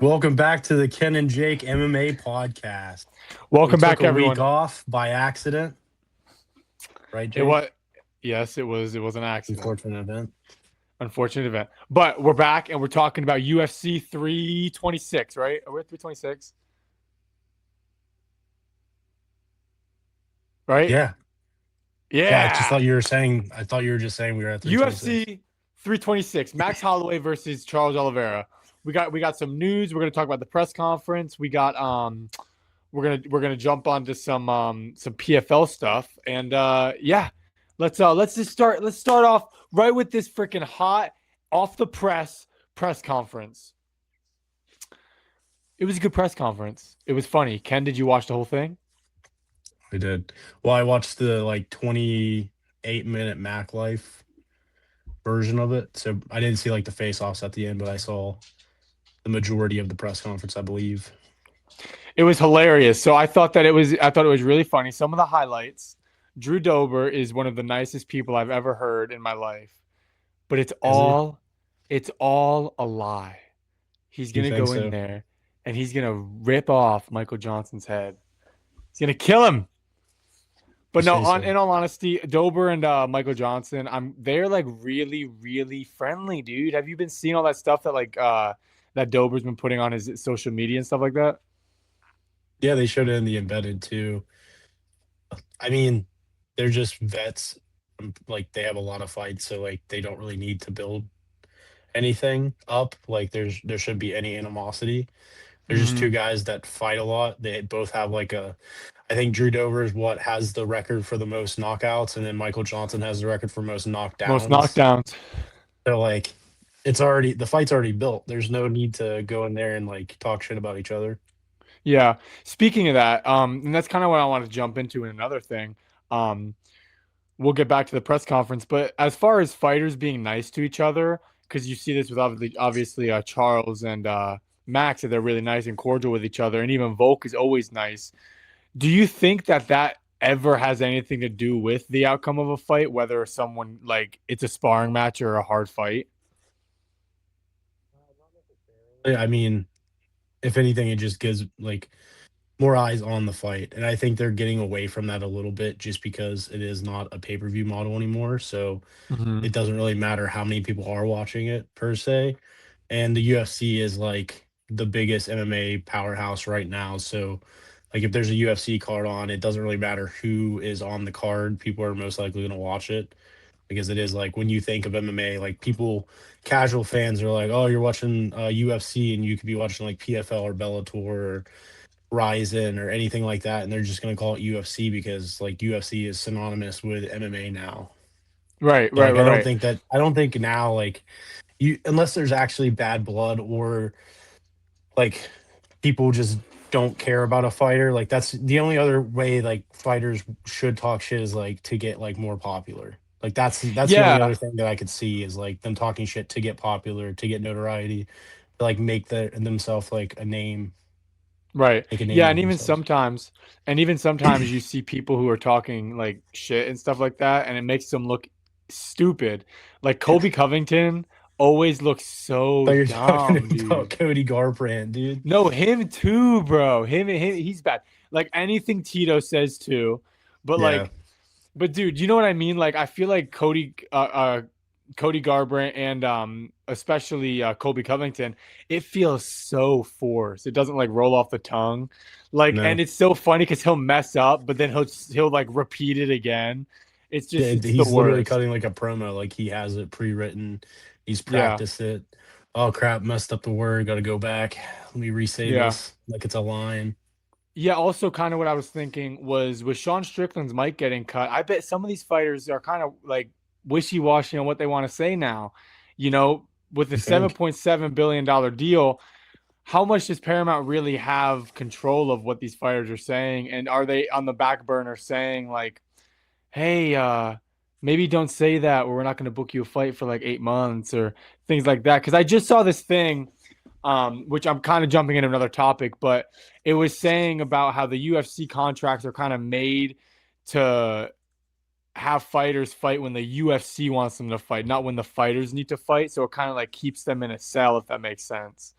Welcome back to the Ken and Jake MMA podcast. We Welcome took back, a week everyone. off by accident, right, It Jake? was yes, it was an accident, Unfortunate event. unfortunate event. But we're back and we're talking about UFC 326, right? Are we at 326? Right? Yeah. Yeah, I just Yeah. thought you were saying, I thought you were just saying we were at 326. UFC 326. Max Holloway versus Charles Oliveira. We got some news. We're gonna talk about the press conference. We're gonna jump onto some PFL stuff. And yeah, let's start off right with this freaking hot off the press conference. It was a good press conference. It was funny. Ken, did you watch the whole thing? We did. Well, I watched the 28-minute Mac Life version of it. So I didn't see the face offs at the end, but I saw the majority of the press conference, I believe. It was hilarious. So I thought it was really funny. Some of the highlights. Drew Dober is one of the nicest people I've ever heard in my life. But it's Is he? all it's all a lie. He's You gonna think go in so? there and he's gonna rip off Michael Johnson's head. He's gonna kill him. You But no, say so. in all honesty, Dober and Michael Johnson, they're like really, really friendly, dude. Have you been seeing all that stuff that that Dober's been putting on his social media and stuff like that? Yeah, they showed it in the embedded too. I mean, they're just vets. They have a lot of fights, so they don't really need to build anything up. There should be any animosity. There's just two Mm-hmm. guys that fight a lot. They both have I think Drew Dover is what has the record for the most knockouts, and then Michael Johnson has the record for most Most knockdowns. knockdowns. So it's already the fight's already built. There's no need to go in there and talk shit about each other. Yeah. Speaking of that, and that's kind of what I want to jump into in another thing. Um, we'll get back to the press conference, but as far as fighters being nice to each other, because you see this with obviously Charles and Max, that they're really nice and cordial with each other, and even Volk is always nice. Do you think that ever has anything to do with the outcome of a fight, whether someone like it's a sparring match or a hard fight? Yeah, I mean, if anything, it just gives more eyes on the fight. And I think they're getting away from that a little bit just because it is not a pay-per-view model anymore. So Hmm. it doesn't really matter how many people are watching it per se. And the UFC is the biggest MMA powerhouse right now. So if there's a UFC card on, it doesn't really matter who is on the card. People are most likely going to watch it because it is when you think of MMA, people, casual fans are like, oh, you're watching UFC and you could be watching PFL or Bellator or Ryzen or anything like that, and they're just gonna call it UFC because UFC is synonymous with MMA now. Right, So right, right, right. I don't think now you unless there's actually bad blood or like people just don't care about a fighter. That's the only other way fighters should talk shit is to get more popular. That's the only Yeah, other thing that I could see is them talking shit to get popular, to get notoriety, to make themselves a name, right. make a name Yeah, of themselves. and even sometimes you see people who are talking like shit and stuff like that, and it makes them look stupid. Like Kobe Covington always looks so Thought you were dumb, talking about dude. Cody Garbrandt, dude. No, him too, bro. He's bad. Like anything Tito says too, but Yeah, dude, you know what I mean? Like I feel like Cody Garbrandt and especially Colby Covington, it feels so forced. It doesn't like roll off the tongue. Like, and no. it's so funny because he'll mess up, but then he'll like repeat it again. Yeah, It's the he's literally worst. cutting a promo, he has it pre-written. He's Yeah. practiced it. Oh crap, messed up the word. Got to go back. Let me re-say Yeah. this like it's a line. Yeah, also kind of what I was thinking was with Sean Strickland's mic getting cut, I bet some of these fighters are kind of like wishy-washy on what they want to say now. You know, with the You think? $7.7 billion deal, how much does Paramount really have control of what these fighters are saying? And are they on the back burner saying like, hey, maybe don't say that or we're not going to book you a fight for like 8 months or things like that? Because I just saw this thing, which I'm kind of jumping into another topic, but it was saying about how the UFC contracts are kind of made to have fighters fight when the UFC wants them to fight, not when the fighters need to fight. So it kind of like keeps them in a cell, if that makes sense.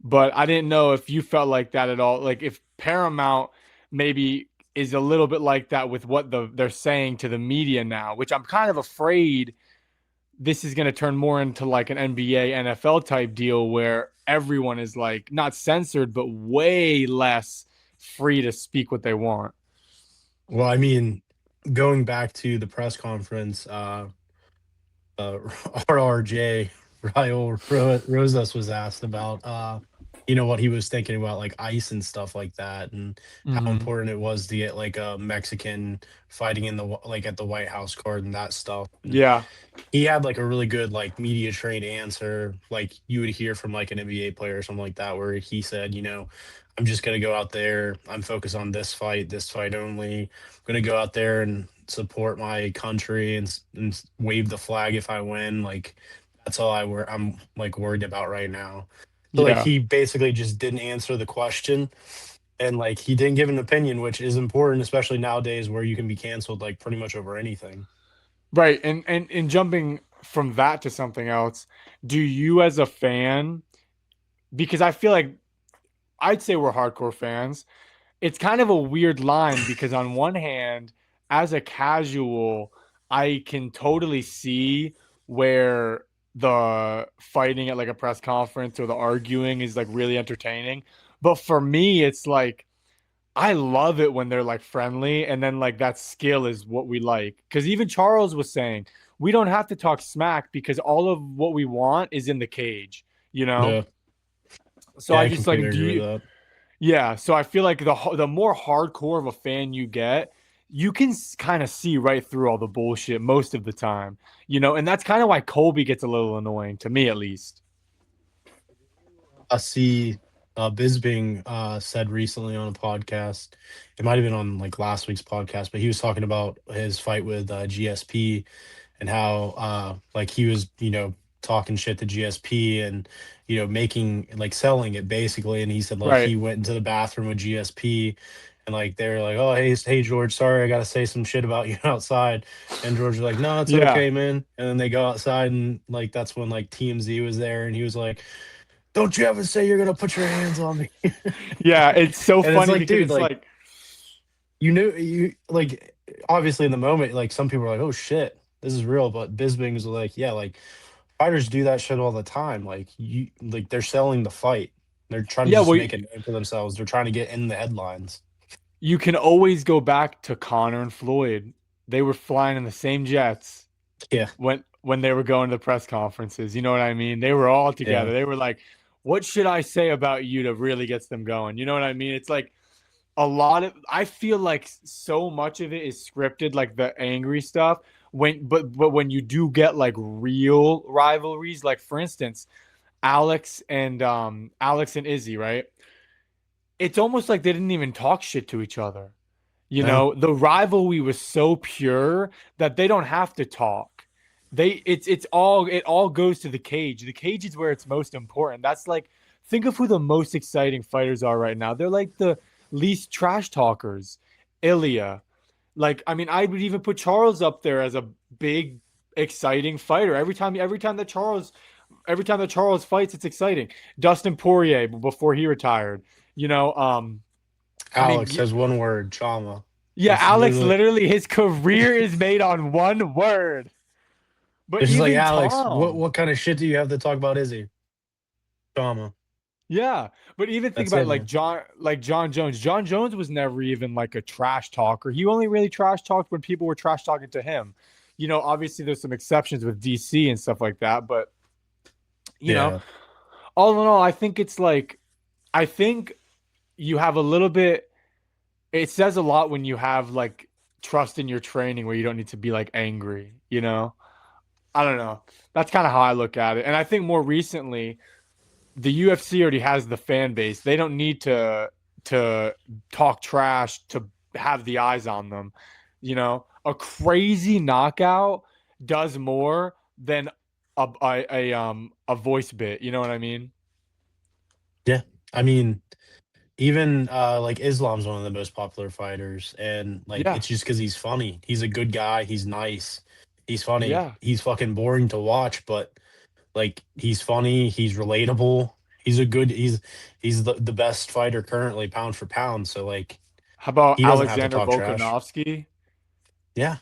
But I didn't know if you felt like that at all. Like if Paramount maybe is a little bit like that with what they're saying to the media now, which I'm kind of afraid this is going to turn more into like an NBA, NFL type deal where everyone is like not censored, but way less free to speak what they want. Well, I mean, going back to the press conference, uh, RRJ Rosas was asked about, what he was thinking about like ice and stuff like that, and how Mm-hmm. important it was to get like a Mexican fighting in the like at the White House card and that stuff. And Yeah. he had like a really good like media trained answer, like you would hear from like an NBA player or something like that, where he said, I'm just gonna go out there. I'm focused on this fight only. I'm gonna go out there and support my country and wave the flag if I win. Like that's all I'm like worried about right now. So like Yeah. he basically just didn't answer the question, and like he didn't give an opinion, which is important, especially nowadays where you can be canceled like pretty much over anything. Right. And jumping from that to something else, do you as a fan, because I feel like I'd say we're hardcore fans, it's kind of a weird line because on one hand, as a casual, I can totally see where the fighting at like a press conference or the arguing is like really entertaining. But for me, it's like I love it when they're like friendly and then like that skill is what we like. Because even Charles was saying, we don't have to talk smack because all of what we want is in the cage, you know? Yeah, So yeah, I I just like, completely do agree with you, that. yeah, so I feel like the more hardcore of a fan you get, you can kind of see right through all the bullshit most of the time, and that's kind of why Colby gets a little annoying to me at least. See, Bisbing said recently on a podcast, it might have been on like last week's podcast, but he was talking about his fight with GSP and how like he was, talking shit to GSP and making like selling it basically. And he said like Right. he went into the bathroom with GSP and like they were like, oh hey George, sorry, I gotta say some shit about you outside. And George was like, no, it's Yeah. okay, man. And then they go outside and like that's when like TMZ was there and he was like, don't you ever say you're gonna put your hands on me. Yeah, it's so And it's funny like, because dude, it's like like, you like obviously in the moment, like some people are like, oh shit, this is real. But Bisbing was like, yeah, like fighters do that shit all the time. Like you like they're selling the fight. They're trying to yeah, just well, make a name for themselves. They're trying to get in the headlines. you can always go back to Connor and Floyd. They were flying in the same jets Yeah, when they were going to the press conferences. You know what I mean? They were all yeah. together. They were like, "What should I say about you to really gets them going?" You know what I mean? It's like a lot of I feel like so much of it is scripted, like the angry stuff. But when you do get like real rivalries, like for instance, Alex and Izzy, right? It's almost like they didn't even talk shit to each other. No, The rivalry was so pure that they don't have to talk. It all goes to the cage. The cage is where it's most important. That's like think of who the most exciting fighters are right now. They're like the least trash talkers. Ilya. Like I mean, I would even put Charles up there as a big exciting fighter. Every time that Charles fights, it's exciting. Dustin Poirier before he retired. You know, I mean, Alex has one word, trauma. yeah, That's Alex literally. literally his career is made on one word. But It's just like even Alex. What Tom, what kind of shit do you have to talk about? Izzy trauma? yeah. But even think That's about it, it like man. John Jones. John Jones was never even like a trash talker. He only really trash talked when people were trash talking to him. Obviously there's some exceptions with DC and stuff like that, but you know, Yeah, all in all, I think it's like I think you have a little bit it says a lot when you have like trust in your training where you don't need to be like angry. I don't know. That's kind of how I look at it. And I think more recently, the UFC already has the fan base. They don't need to talk trash to have the eyes on them. A crazy knockout does more than a voice bit. You know what I mean? yeah. I mean, even like Islam's one of the most popular fighters, and like Yeah. it's just because he's funny. He's a good guy. He's nice. He's funny. Yeah. He's fucking boring to watch, but like he's funny. He's relatable. He's a good he's the best fighter currently pound for pound. So like How about he doesn't have to Alexander talk trash. Volkanovski? Yeah.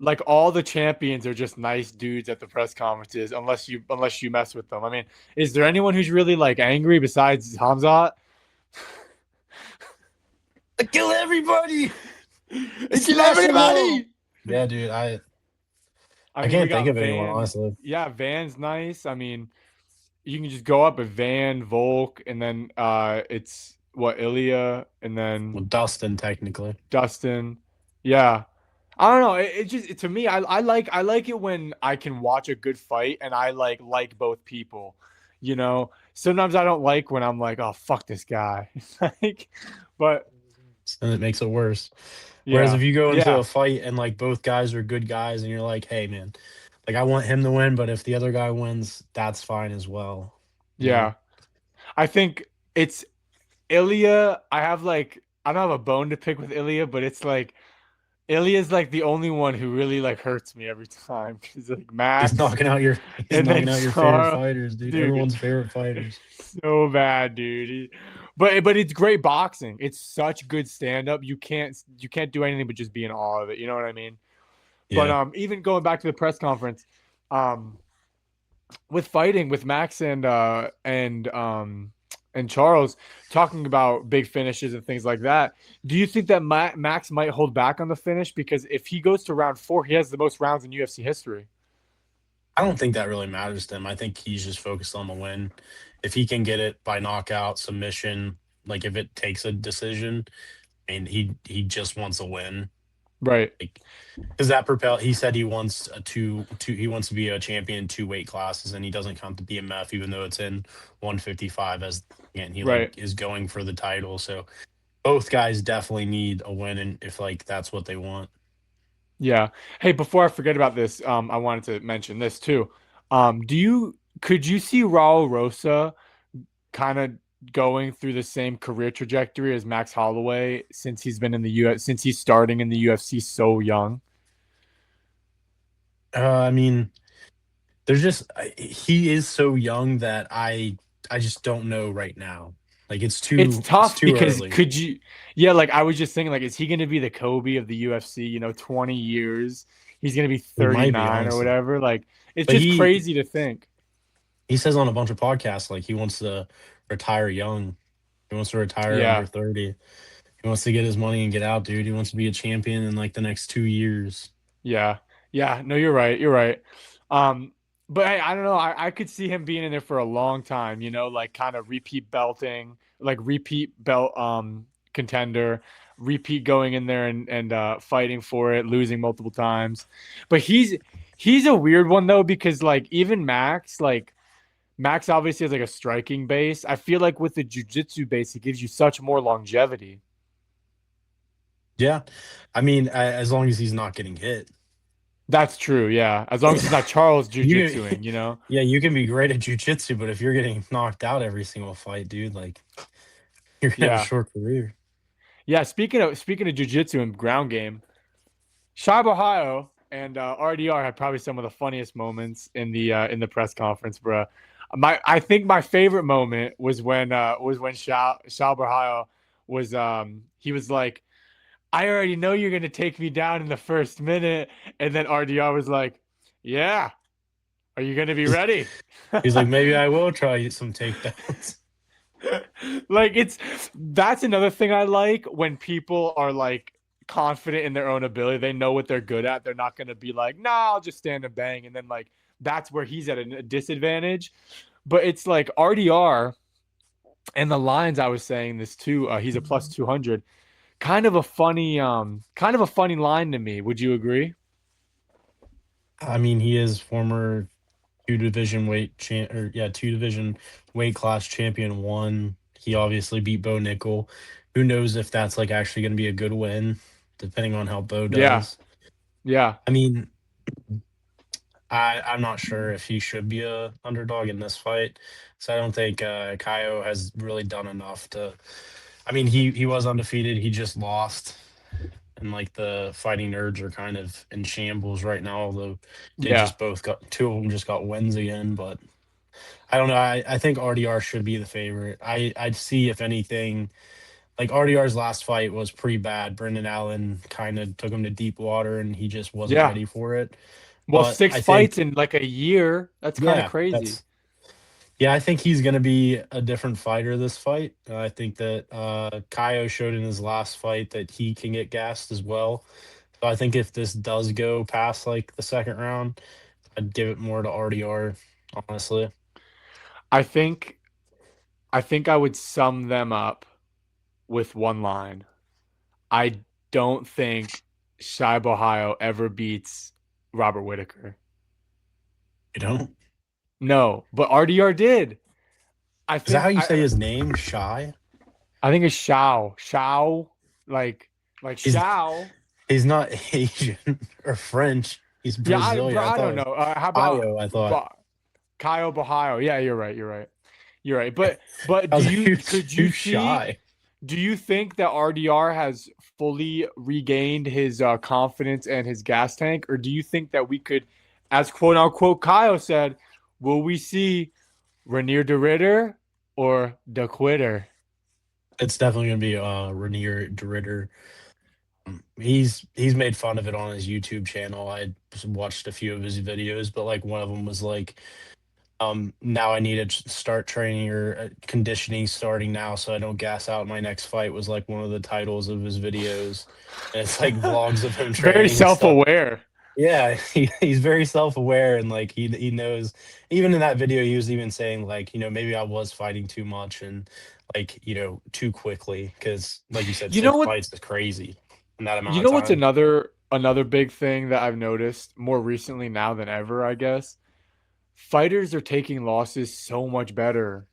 Like all the champions are just nice dudes at the press conferences, unless you mess with them. I mean, is there anyone who's really like angry besides Hamzat? I kill everybody. I Kill smash them all. everybody. Yeah, dude. I I mean, we can't think got of anyone Van. honestly. Yeah, Van's nice. I mean, you can just go up with Van, Volk, and then it's what Ilya, and then Well, Dustin technically. Dustin. Yeah. I don't know. It just to me, I like it when I can watch a good fight and I like both people. You know, sometimes I don't like when I'm like, oh fuck this guy. Like, but And it makes it worse. Whereas yeah, if you go into yeah, a fight and like both guys are good guys and you're like, hey man, like I want him to win, but if the other guy wins, that's fine as well. You know? yeah. I think it's Ilya. I don't have a bone to pick with Ilya, but it's like Ilya's like the only one who really like hurts me every time. Cause like He's Max knocking out your he's and then knocking out your favorite Charles, fighters, dude. dude, Everyone's favorite fighters. so bad, dude. But it's great boxing. It's such good stand up. You can't do anything but just be in awe of it. You know what I mean? But Yeah. even going back to the press conference, um, with fighting with Max and Charles talking about big finishes and things like that. Do you think that Max might hold back on the finish because if he goes to round 4, he has the most rounds in UFC history? I don't think that really matters to him. I think he's just focused on the win. If he can get it by knockout, submission, like if it takes a decision, and he just wants a win. Right. Like because that propel he said he wants a two he wants to be a champion in two weight classes and he doesn't count the BMF even though it's in 155 as again he Right. like is going for the title. So both guys definitely need a win and if like that's what they want. Yeah. Hey, before I forget about this, I wanted to mention this too. Could you see Raul Rosa kind of going through the same career trajectory as Max Holloway since he's been in the US since he's starting in the UFC so young? I mean, there's just he is so young that I just don't know right now. Like It's it's tough too because early. could you yeah, like I was just thinking like is he going to be the Kobe of the UFC, 20 years? He's going to be He might be 39 or honestly. whatever. Like it's But just crazy to think. he says on a bunch of podcasts like he wants to retire young. He wants to retire under Yeah. 30. He wants to get his money and get out, dude. He wants to be a champion in like the next 2 years. Yeah. Yeah. No, you're right. You're right. Um, but hey, I don't know. I could see him being in there for a long time, like kind of repeat belting, like repeat belt contender, repeat going in there and fighting for it, losing multiple times. But he's a weird one though, because like even Max obviously has like a striking base. I feel like with the jujitsu base, it gives you such more longevity. Yeah. I mean, as long as he's not getting hit. That's true, yeah. As long as he's not Charles You jujitsuing, you know? yeah, you can be great at jujitsu, but if you're getting knocked out every single fight, dude, like you're gonna have a Yeah. short career. Yeah, speaking of jujitsu and ground game, Sharp Ohio and RDR had probably some of the funniest moments in the press conference, bro. I think my favorite moment was when Sharp Ohio he was like, I already know you're gonna take me down in the first minute, and then RDR was like, yeah, are you gonna be ready? He's like, maybe I will try some takedowns. Like that's another thing I like when people are like confident in their own ability. They know what they're good at. They're not going to be like, "Nah, I'll just stand and bang." And then like that's where he's at a disadvantage. But it's like RDR and the lines I was saying this too. He's a plus 200. Kind of a funny line to me. Would you agree? I mean, he is former two division weight champ or yeah, two division weight class champion one. He obviously beat Bo Nickel. Who knows if that's like actually gonna be a good win, depending on how Bo Yeah. does. Yeah. I mean, I'm not sure if he should be a underdog in this fight. So I don't think Kaio has really done enough to. I mean, he was undefeated. He just lost, and like the fighting nerds are kind of in shambles right now. Although they Yeah. just both got two of them just got wins again, but. I don't know. I think RDR should be the favorite. I'd see if anything, like RDR's last fight was pretty bad. Brendan Allen kind of took him to deep water, and he just wasn't Yeah. ready for it. Well, But six I fights think, in like a year. That's kind of yeah, crazy. that's yeah. I think he's gonna be a different fighter this fight. I think that Kaio showed in his last fight that he can get gassed as well. So I think if this does go past like the second round, I'd give it more to RDR, honestly. I think I think I would sum them up with one line. I don't think Shibe Ohio ever beats Robert Whitaker. You know, No, but RDR did. I is that how think you say I his name? Shy? I think it's Shao. Shao, like He's Shao. he's not Asian or French. He's Yeah, Brazilian. bro, I I thought don't it was know. How about Kaio. I thought Kyle Bahio? Yeah, you're right. You're right. You're right. But I do was like, you could you who's see? Shy? Do you think that RDR has fully regained his confidence and his gas tank, or do you think that we could, as quote unquote Kyle said, will we see Rainier de Ritter or the Quitter? It's definitely gonna be Rainier de Ritter. He's made fun of it on his YouTube channel. I watched a few of his videos, but like one of them was like, now I need to start training or conditioning starting now so I don't gas out in my next fight was like one of the titles of his videos. And it's like vlogs of him Very training and stuff. self-aware. Yeah, he's very self-aware and like he knows even in that video he was even saying like, maybe I was fighting too much and like, too quickly because like you said, You know six what? fights is crazy in that You amount of know what's time. another big thing that I've noticed more recently now than ever, I guess. Fighters are taking losses so much better,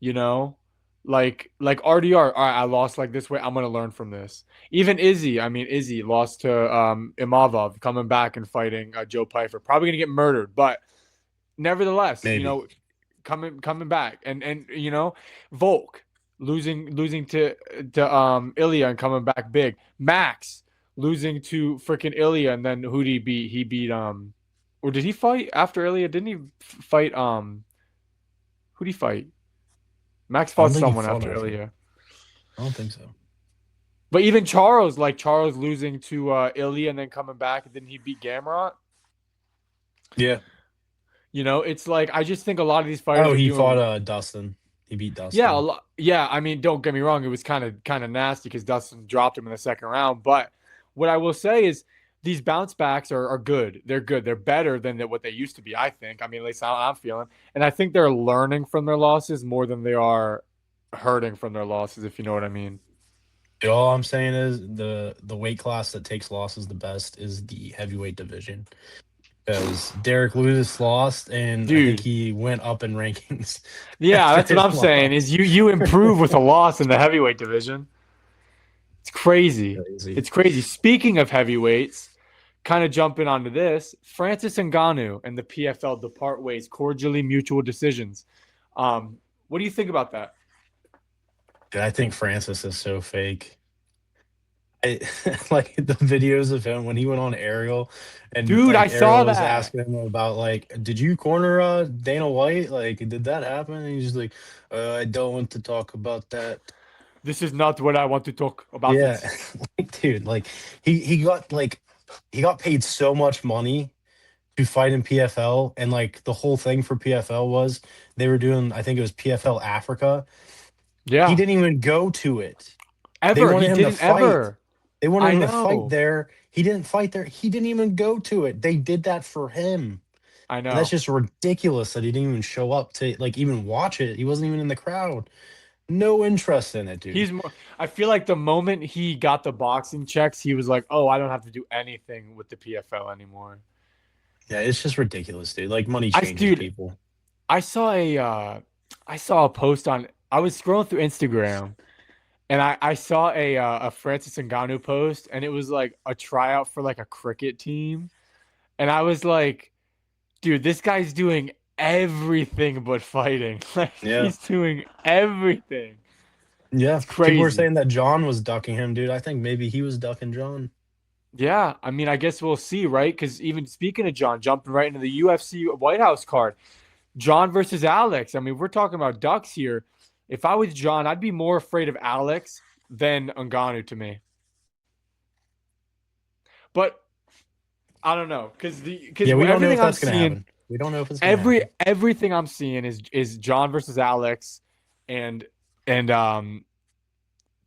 you know? Like RDR, all right, I lost like this way, I'm gonna learn from this. Even Izzy, I mean Izzy lost to Imavov coming back and fighting Joe Pyfer. Probably gonna get murdered, but nevertheless, Maybe. coming back and Volk losing to Ilya and coming back big. Max losing to freaking Ilya and then who did he beat? He beat or did he fight after Ilya? Didn't he fight who did he fight? Max I don't fought think he someone fought after after. Ilya. I don't think so. But even Charles, like Charles losing to Ilya and then coming back, didn't he beat Gamrot? Yeah. It's like I just think a lot of these fighters Oh, are he fought doing. Dustin. He beat Yeah, a Dustin. lot. Yeah, I mean, don't get me wrong. It was kind of nasty because Dustin dropped him in the second round. But what I will say is these bounce backs are good. They're good. They're better than what they used to be. I think. I mean, at least how I'm feeling. And I think they're learning from their losses more than they are hurting from their losses. If you know what I mean. Dude, all I'm saying is the weight class that takes losses the best is the heavyweight division. Because Derek Lewis lost, and I think Dude. he went up in rankings Yeah, after that's what his I'm saying. loss. Is you improve with a loss in the heavyweight division. It's crazy. Crazy. It's crazy. Speaking of heavyweights, kind of jumping onto this, Francis Ngannou and the PFL depart ways, cordially mutual decisions. What do you think about that? Dude, I think Francis is so fake. I, like the videos of him when he went on Ariel, and Dude, I like saw Ariel was that. asking him about like, did you corner Dana White? Like, did that happen? And he's just like, I don't want to talk about that. This is not what I want to talk about Yeah, it. like, dude, like he got paid so much money to fight in PFL, and like the whole thing for PFL was they were doing, I think it was PFL Africa. He Yeah. didn't even go to it. They Ever. wanted He him to didn't fight. ever. They wanted I him to fight know. there. He didn't fight there. He didn't even go to it. They did that for him. I And that's know. just ridiculous that he didn't even show up to like even watch it. He wasn't even in the crowd. No interest in it, dude. He's more I feel like the moment he got the boxing checks, he was like, "Oh, I don't have to do anything with the PFL anymore." Yeah, it's just ridiculous, dude. Like money changes Dude, people. I saw a post on I was scrolling through Instagram and I saw a Francis Ngannou post and it was like a tryout for like a cricket team and I was like, dude, this guy's doing everything but fighting. Like Yeah. he's doing everything. Yeah. It's People were crazy. saying that John was ducking him, dude. I think maybe he was ducking John. Yeah, I mean, I guess we'll see, right? Because even speaking of John, jumping right into the UFC White House card, John versus Alex. I mean, we're talking about ducks here. If I was John, I'd be more afraid of Alex than Ngannou to me. But I don't know because Yeah, we don't know if everything I'm that's gonna seeing, happen. We don't know if it's gonna happen. everything I'm seeing is John versus Alex, and and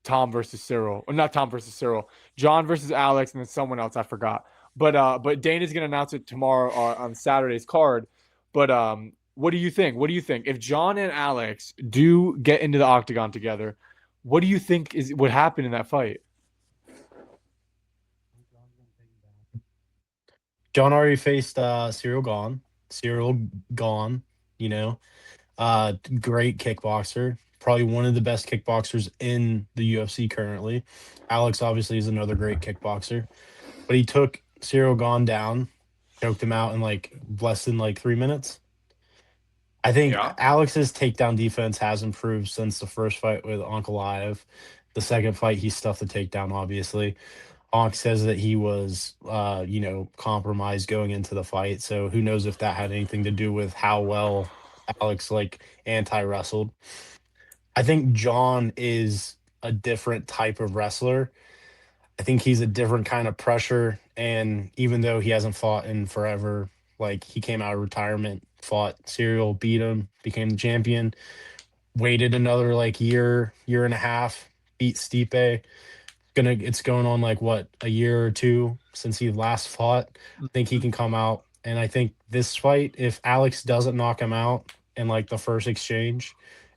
Tom versus Cyril, or not Tom versus Cyril, John versus Alex, and then someone else I forgot. But Dana's gonna announce it tomorrow on Saturday's card. But what do you think? What do you think if John and Alex do get into the octagon together? What do you think is would happen in that fight? John already faced Cyril Gone. Cyril Gone, you know. Great kickboxer. Probably one of the best kickboxers in the UFC currently. Alex obviously is another great kickboxer. But he took Cyril Gone down, choked him out in like less than like 3 minutes. I think Yeah. Alex's takedown defense has improved since the first fight with Uncle Live. The second fight, he stuffed the takedown, obviously. Onk says that he was, compromised going into the fight. So who knows if that had anything to do with how well Alex like anti wrestled. I think John is a different type of wrestler. I think he's a different kind of pressure. And even though he hasn't fought in forever, like he came out of retirement, fought Serial, beat him, became the champion, waited another like year and a half, beat Stipe. It's going on like what, a year or two since he last fought. I think he can come out. And I think this fight, if Alex doesn't knock him out in like the first exchange,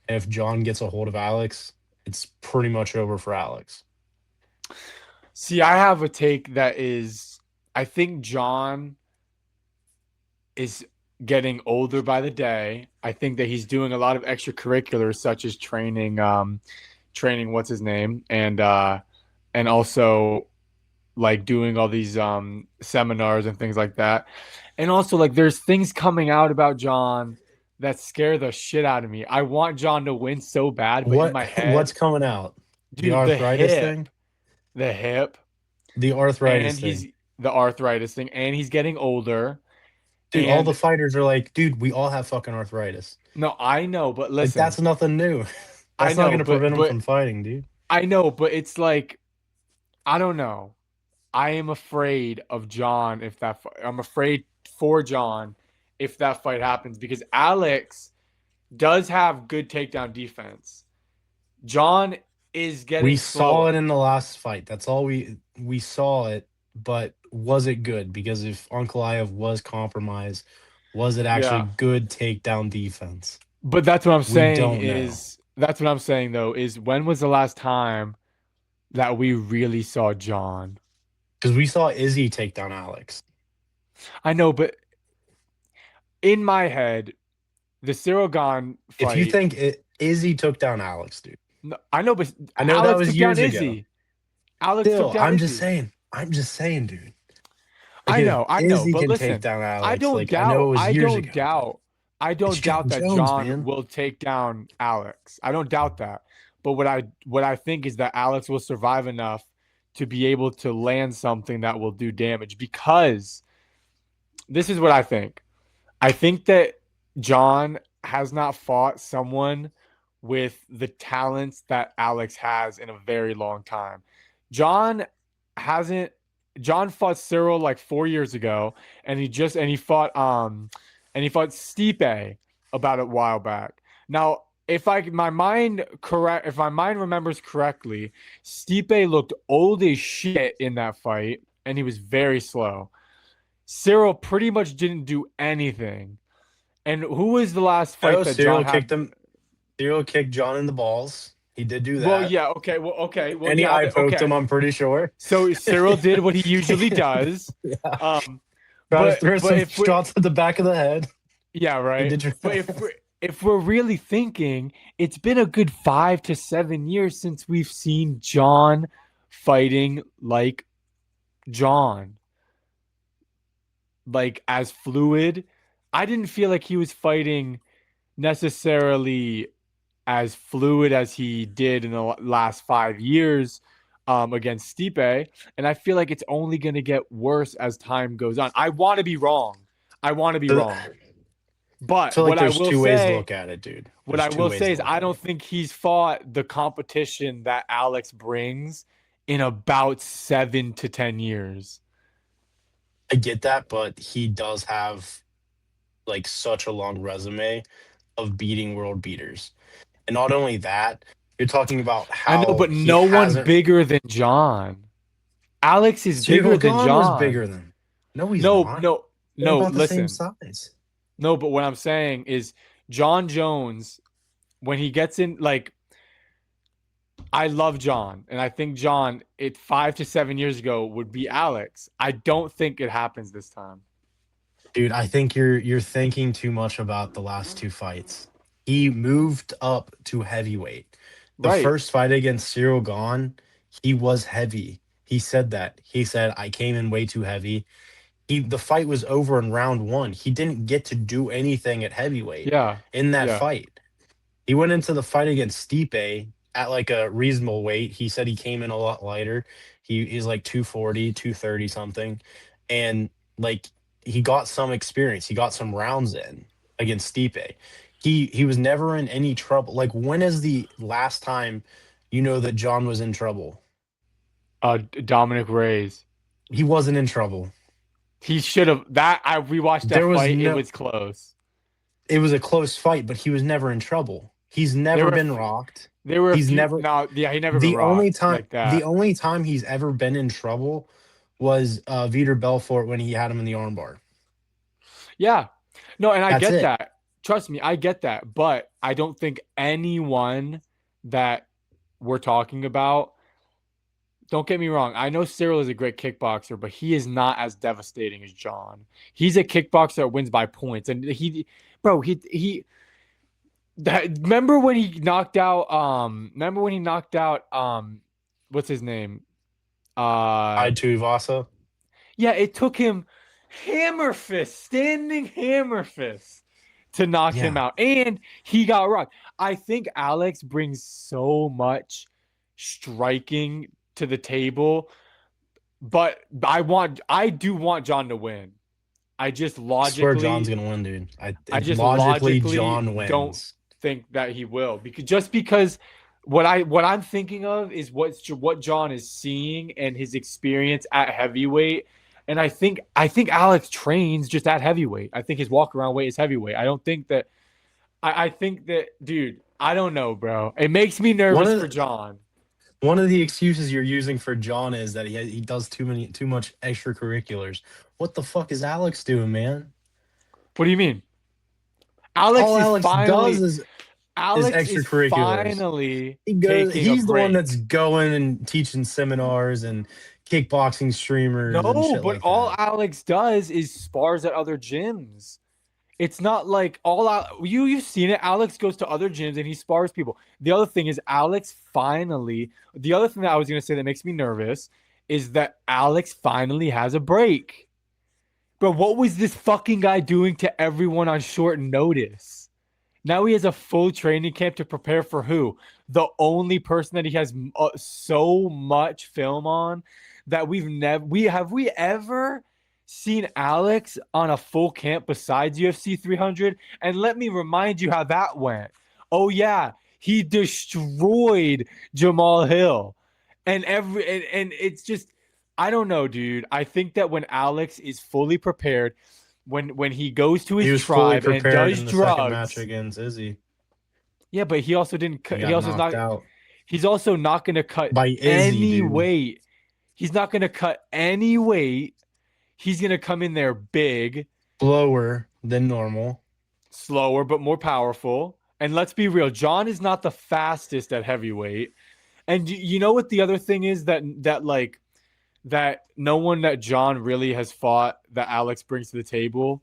and if John gets a hold of Alex, it's pretty much over for Alex. See, I have a take that is I think John is getting older by the day. I think that he's doing a lot of extracurriculars such as training what's his name and also like doing all these seminars and things like that. And also like there's things coming out about John that scare the shit out of me. I want John to win so bad, but in What my what's head, coming out? The dude, arthritis thing? the hip, The and arthritis he's thing. the arthritis thing, and he's getting older. Dude, all the And fighters are like, dude, we all have fucking arthritis. no, I know, but Like listen, that's nothing new. I That's not know, gonna prevent him from fighting, dude. I know, but it's like I don't know. I am afraid of John if I'm afraid for John if that fight happens because Alex does have good takedown defense. John is We getting saw it slower. in the last fight. That's all we saw it, but was it good? Because if Ankalaev was compromised, was it actually Yeah. good takedown defense? But that's what I'm We saying don't know. is that's what I'm saying though is when was the last time that we really saw John? Because we saw Izzy take down Alex. I know, but in my head, the Cyril Gane If you fight. think Izzy took down Alex, dude. No, I know, but I know that Alex was took down years ago. Izzy. Alex took Still, down I'm just Izzy. saying. I'm just saying, dude. Like if I know, Izzy but can take listen, down Alex, like I know it was I years don't ago, but doubt, I it's don't doubt John that Jones, John man. will take down Alex. I don't doubt that. But what I think is that Alex will survive enough to be able to land something that will do damage because this is what I think. I think that John has not fought someone with the talents that Alex has in a very long time. John hasn't John fought Cyril like 4 years ago, and he fought Stipe about a while back. Now, if my mind remembers correctly, Stipe looked old as shit in that fight, and he was very slow. Cyril pretty much didn't do anything. And who was the last fight Oh, that John had? Cyril kicked John in the balls. He did do Well, that. yeah, okay, And he eye poked him, okay. I'm pretty sure. So Cyril did what he usually does. Yeah. Um, Try to throw but some if we, shots at the back of the head. yeah, He right. did. But if we're really thinking, it's been a good 5 to 7 years since we've seen John fighting like John, like as fluid. I didn't feel like he was fighting necessarily as fluid as he did in the last 5 years against Stipe. And I feel like it's only going to get worse as time goes on. I want to be wrong. I want to be wrong. But So like there's two ways to look at it, dude. what There's I two will ways say to is look I at don't it. think he's fought the competition that Alex brings in about 7 to 10 years. I get that, but he does have like such a long resume of beating world beaters. And not only that, you're talking about I know, how but he no one hasn't. bigger than John. Alex is bigger Cyril than Gahn was John. bigger than. No, he's No, not. no, They're no, about the same listen. size. No, but what I'm saying is John Jones, when he gets in, like, I love John, and I think John, 5 to 7 years ago, would be Alex. I don't think it happens this time. Dude, I think you're thinking too much about the last two fights. He moved up to heavyweight. The Right. first fight against Cyril Gahn, he was heavy. He said that. He said, I came in way too heavy. The fight was over in round one. He didn't get to do anything at heavyweight Yeah. in that Yeah. fight. He went into the fight against Stipe at like a reasonable weight. He said he came in a lot lighter. He's like 240, 230 something. And like he got some experience. He got some rounds in against Stipe. He was never in any trouble. Like when is the last time you know that John was in trouble? Dominic Reyes. He wasn't in trouble. He should have that. I rewatched that There was fight. It no was close. It was a close fight, but he was never in trouble. He's There never were been rocked. there were a He's few. never No, yeah, he never been rocked like the that. only time he's ever been in trouble was Vitor Belfort when he had him in the armbar. Yeah. No, and I That's get it. that. Trust me, I get that. But I don't think anyone that we're talking about, don't get me wrong. I know Cyril is a great kickboxer, but he is not as devastating as John. He's a kickboxer that wins by points. And bro, remember when he knocked out, what's his name? Uh, I to Ivasa. yeah, it took him standing hammer fist to knock him Yeah. out. And he got rocked. I think Alex brings so much striking to the table, but I do want John to win. I just I swear John's logically gonna win, dude. I just Logically logically John don't wins. think that he will, because what I'm thinking of is what John is seeing and his experience at heavyweight. And I think Alex trains just at heavyweight. I think his walk around weight is heavyweight. I don't think that I think that, dude, I don't know, bro. It makes me One nervous of for John. one of the excuses you're using for John is that he does too much extracurriculars. What the fuck is Alex doing, man? What do you mean? All Alex is Alex does finally is Alex is extracurriculars. finally taking a He's the one break. that's going and teaching seminars and kickboxing streamers and No, shit but like all that. Alex does is spars at other gyms. It's not like all out. You've seen it. Alex goes to other gyms and he spars people. The other thing is Alex finally. The other thing that I was gonna say that makes me nervous is that Alex finally has a break. But what was this fucking guy doing to everyone on short notice? Now he has a full training camp to prepare for who? The only person that he has so much film on that we ever seen Alex on a full camp besides UFC 300? And let me remind you how that went. Oh yeah, he destroyed Jamal Hill. And it's just, I don't know, dude. I think that when Alex is fully prepared, when he goes to He his was fully tribe and prepared does in the second match drugs. against Izzy. Yeah, but he also didn't. He He got also is knocked not. out He's also not going to cut by Izzy, any dude. weight. He's not going to cut any weight. He's going to come in there big, Slower than normal. slower, but more powerful. And let's be real, John is not the fastest at heavyweight. And you know what the other thing is that no one that John really has fought that Alex brings to the table?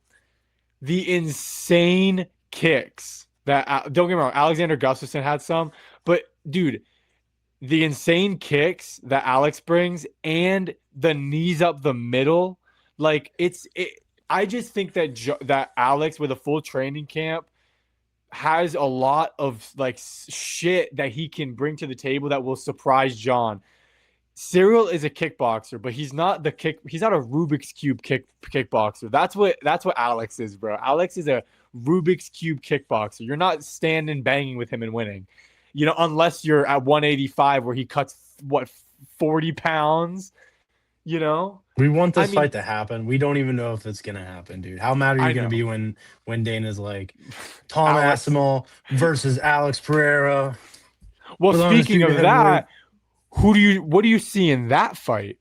The insane kicks that don't get me wrong, Alexander Gustafsson had some, but dude, the insane kicks that Alex brings and the knees up the middle, like I just think that Alex with a full training camp has a lot of like shit that he can bring to the table that will surprise John. Cyril is a kickboxer, but he's not He's not a Rubik's cube kickboxer. That's what Alex is, bro. Alex is a Rubik's Cube kickboxer. You're not standing banging with him and winning, unless you're at 185 where he cuts what 40 pounds, you know? We want I this mean, fight to happen. We don't even know if it's gonna happen, dude. How mad are you I gonna be know. when Dana's like Tom Alex. Asimov versus Alex Pereira? Well, For the speaking undisputed of heavyweight. that, what do you see in that fight?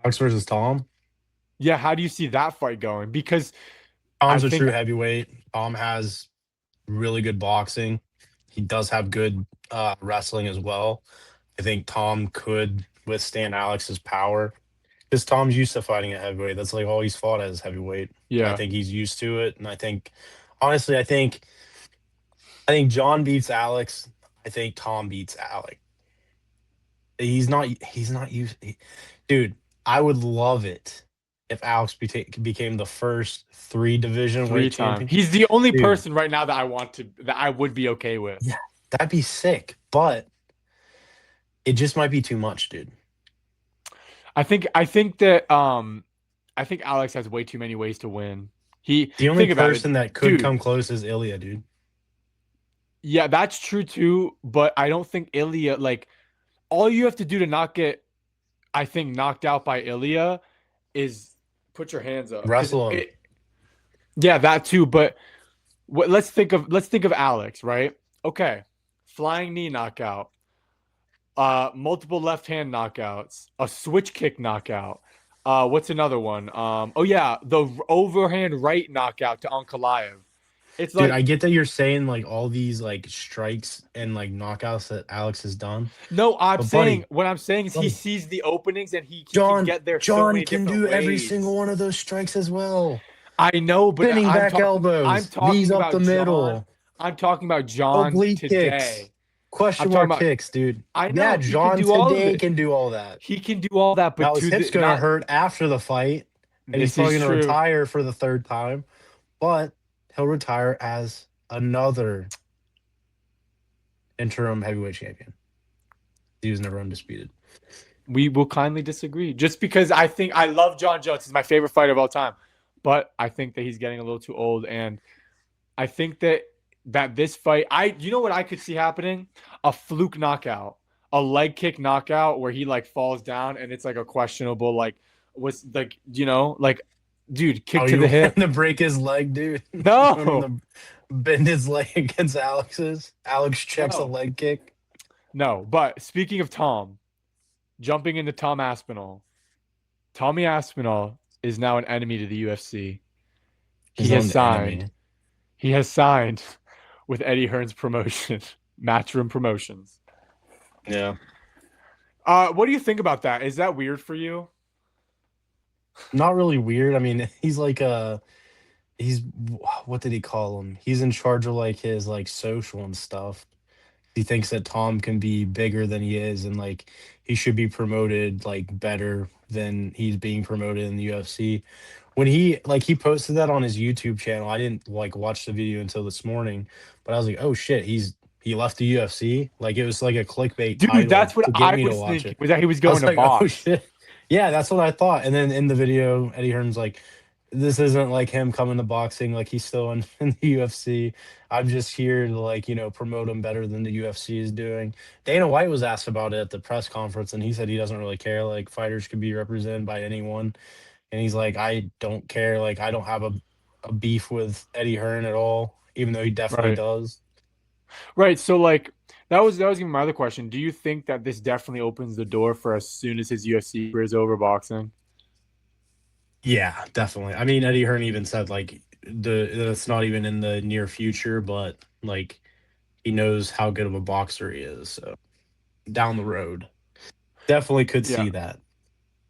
Alex versus Tom. Yeah, how do you see that fight going? Because I Tom's a think true heavyweight. Tom has really good boxing. He does have good wrestling as well. I think Tom could withstand Alex's power because Tom's used to fighting at heavyweight. That's like all he's fought as heavyweight. I yeah, think he's used to it, and I think honestly, I think John beats Alex. I think Tom beats Alex. He's not used. Dude, I would love it if Alex became the first three division weight 3 time. champion. He's the only Dude, person right now that I would be okay with. yeah, that'd be sick. But it just might be too much, dude. I think Alex has way too many ways to win. He The only Think about it, person that could dude. come close is Ilya, dude. Yeah, that's true too, but I don't think Ilya like all you have to do to not get I think knocked out by Ilya is put your hands up cuz Wrestle him. it yeah, that too, but let's think of Alex, right? Okay. Flying knee knockout, multiple left hand knockouts, a switch kick knockout. What's another one? Oh yeah, the overhand right knockout to Ankalaev. It's Dude, like I get that you're saying like all these like strikes and like knockouts that Alex has done. no, But buddy, what I'm saying is he buddy, sees the openings and he can John get there so John many can different do every single ways. one of those strikes as well. I know, but Spinning back I'm elbows, knees talking up the about John. middle, I'm talking about John oblique kicks, today. I'm question talking mark about kicks, dude. I Yeah, know he can John do all of today it. can do all that. He can do all that, but Now his hip's gonna not hurt after the fight, and he's this is probably gonna true. retire for the third time, but he'll retire as another interim heavyweight champion. He was never undisputed. We will kindly disagree. Just because I think I love John Jones. He's my favorite fighter of all time. But I think that he's getting a little too old. And I think that this fight, you know what I could see happening? A fluke knockout, a leg kick knockout where he like falls down and it's like a questionable, like was like, like dude, Oh, kick to you the want him hip. to break his leg, dude? You want him No, to bend his leg against Alex's? Alex checks a no, leg kick. no. But speaking of Tom, jumping into Tom Aspinall, Tommy Aspinall is now an enemy to the UFC. He His has own signed. enemy. He has signed with Eddie Hearn's promotion, Matchroom Promotions. Yeah. What do you think about that? Is that weird for you? Not really weird. I mean, he's like he's what did he call him? He's in charge of like his like social and stuff. He thinks that Tom can be bigger than he is and like he should be promoted like better than he's being promoted in the UFC. When he posted that on his YouTube channel, I didn't like watch the video until this morning, but I was like, "Oh shit, he left the UFC?" Like it was like a clickbait Dude, title that's what to get I me to was watch thinking it. was that he was I going was to like, "Oh box. shit." Yeah, that's what I thought. And then in the video, Eddie Hearn's like, "This isn't like him coming to boxing, like he's still in the UFC. I'm just here to like, promote him better than the UFC is doing." Dana White was asked about it at the press conference and he said he doesn't really care. Like fighters could be represented by anyone. And he's like, I don't care. Like, I don't have a beef with Eddie Hearn at all, even though he definitely Right. does. Right. So like that was even my other question. Do you think that this definitely opens the door for as soon as his UFC career is over boxing? Yeah, definitely. I mean, Eddie Hearn even said like that's not even in the near future, but like he knows how good of a boxer he is. So down the road, definitely could Yeah. see that.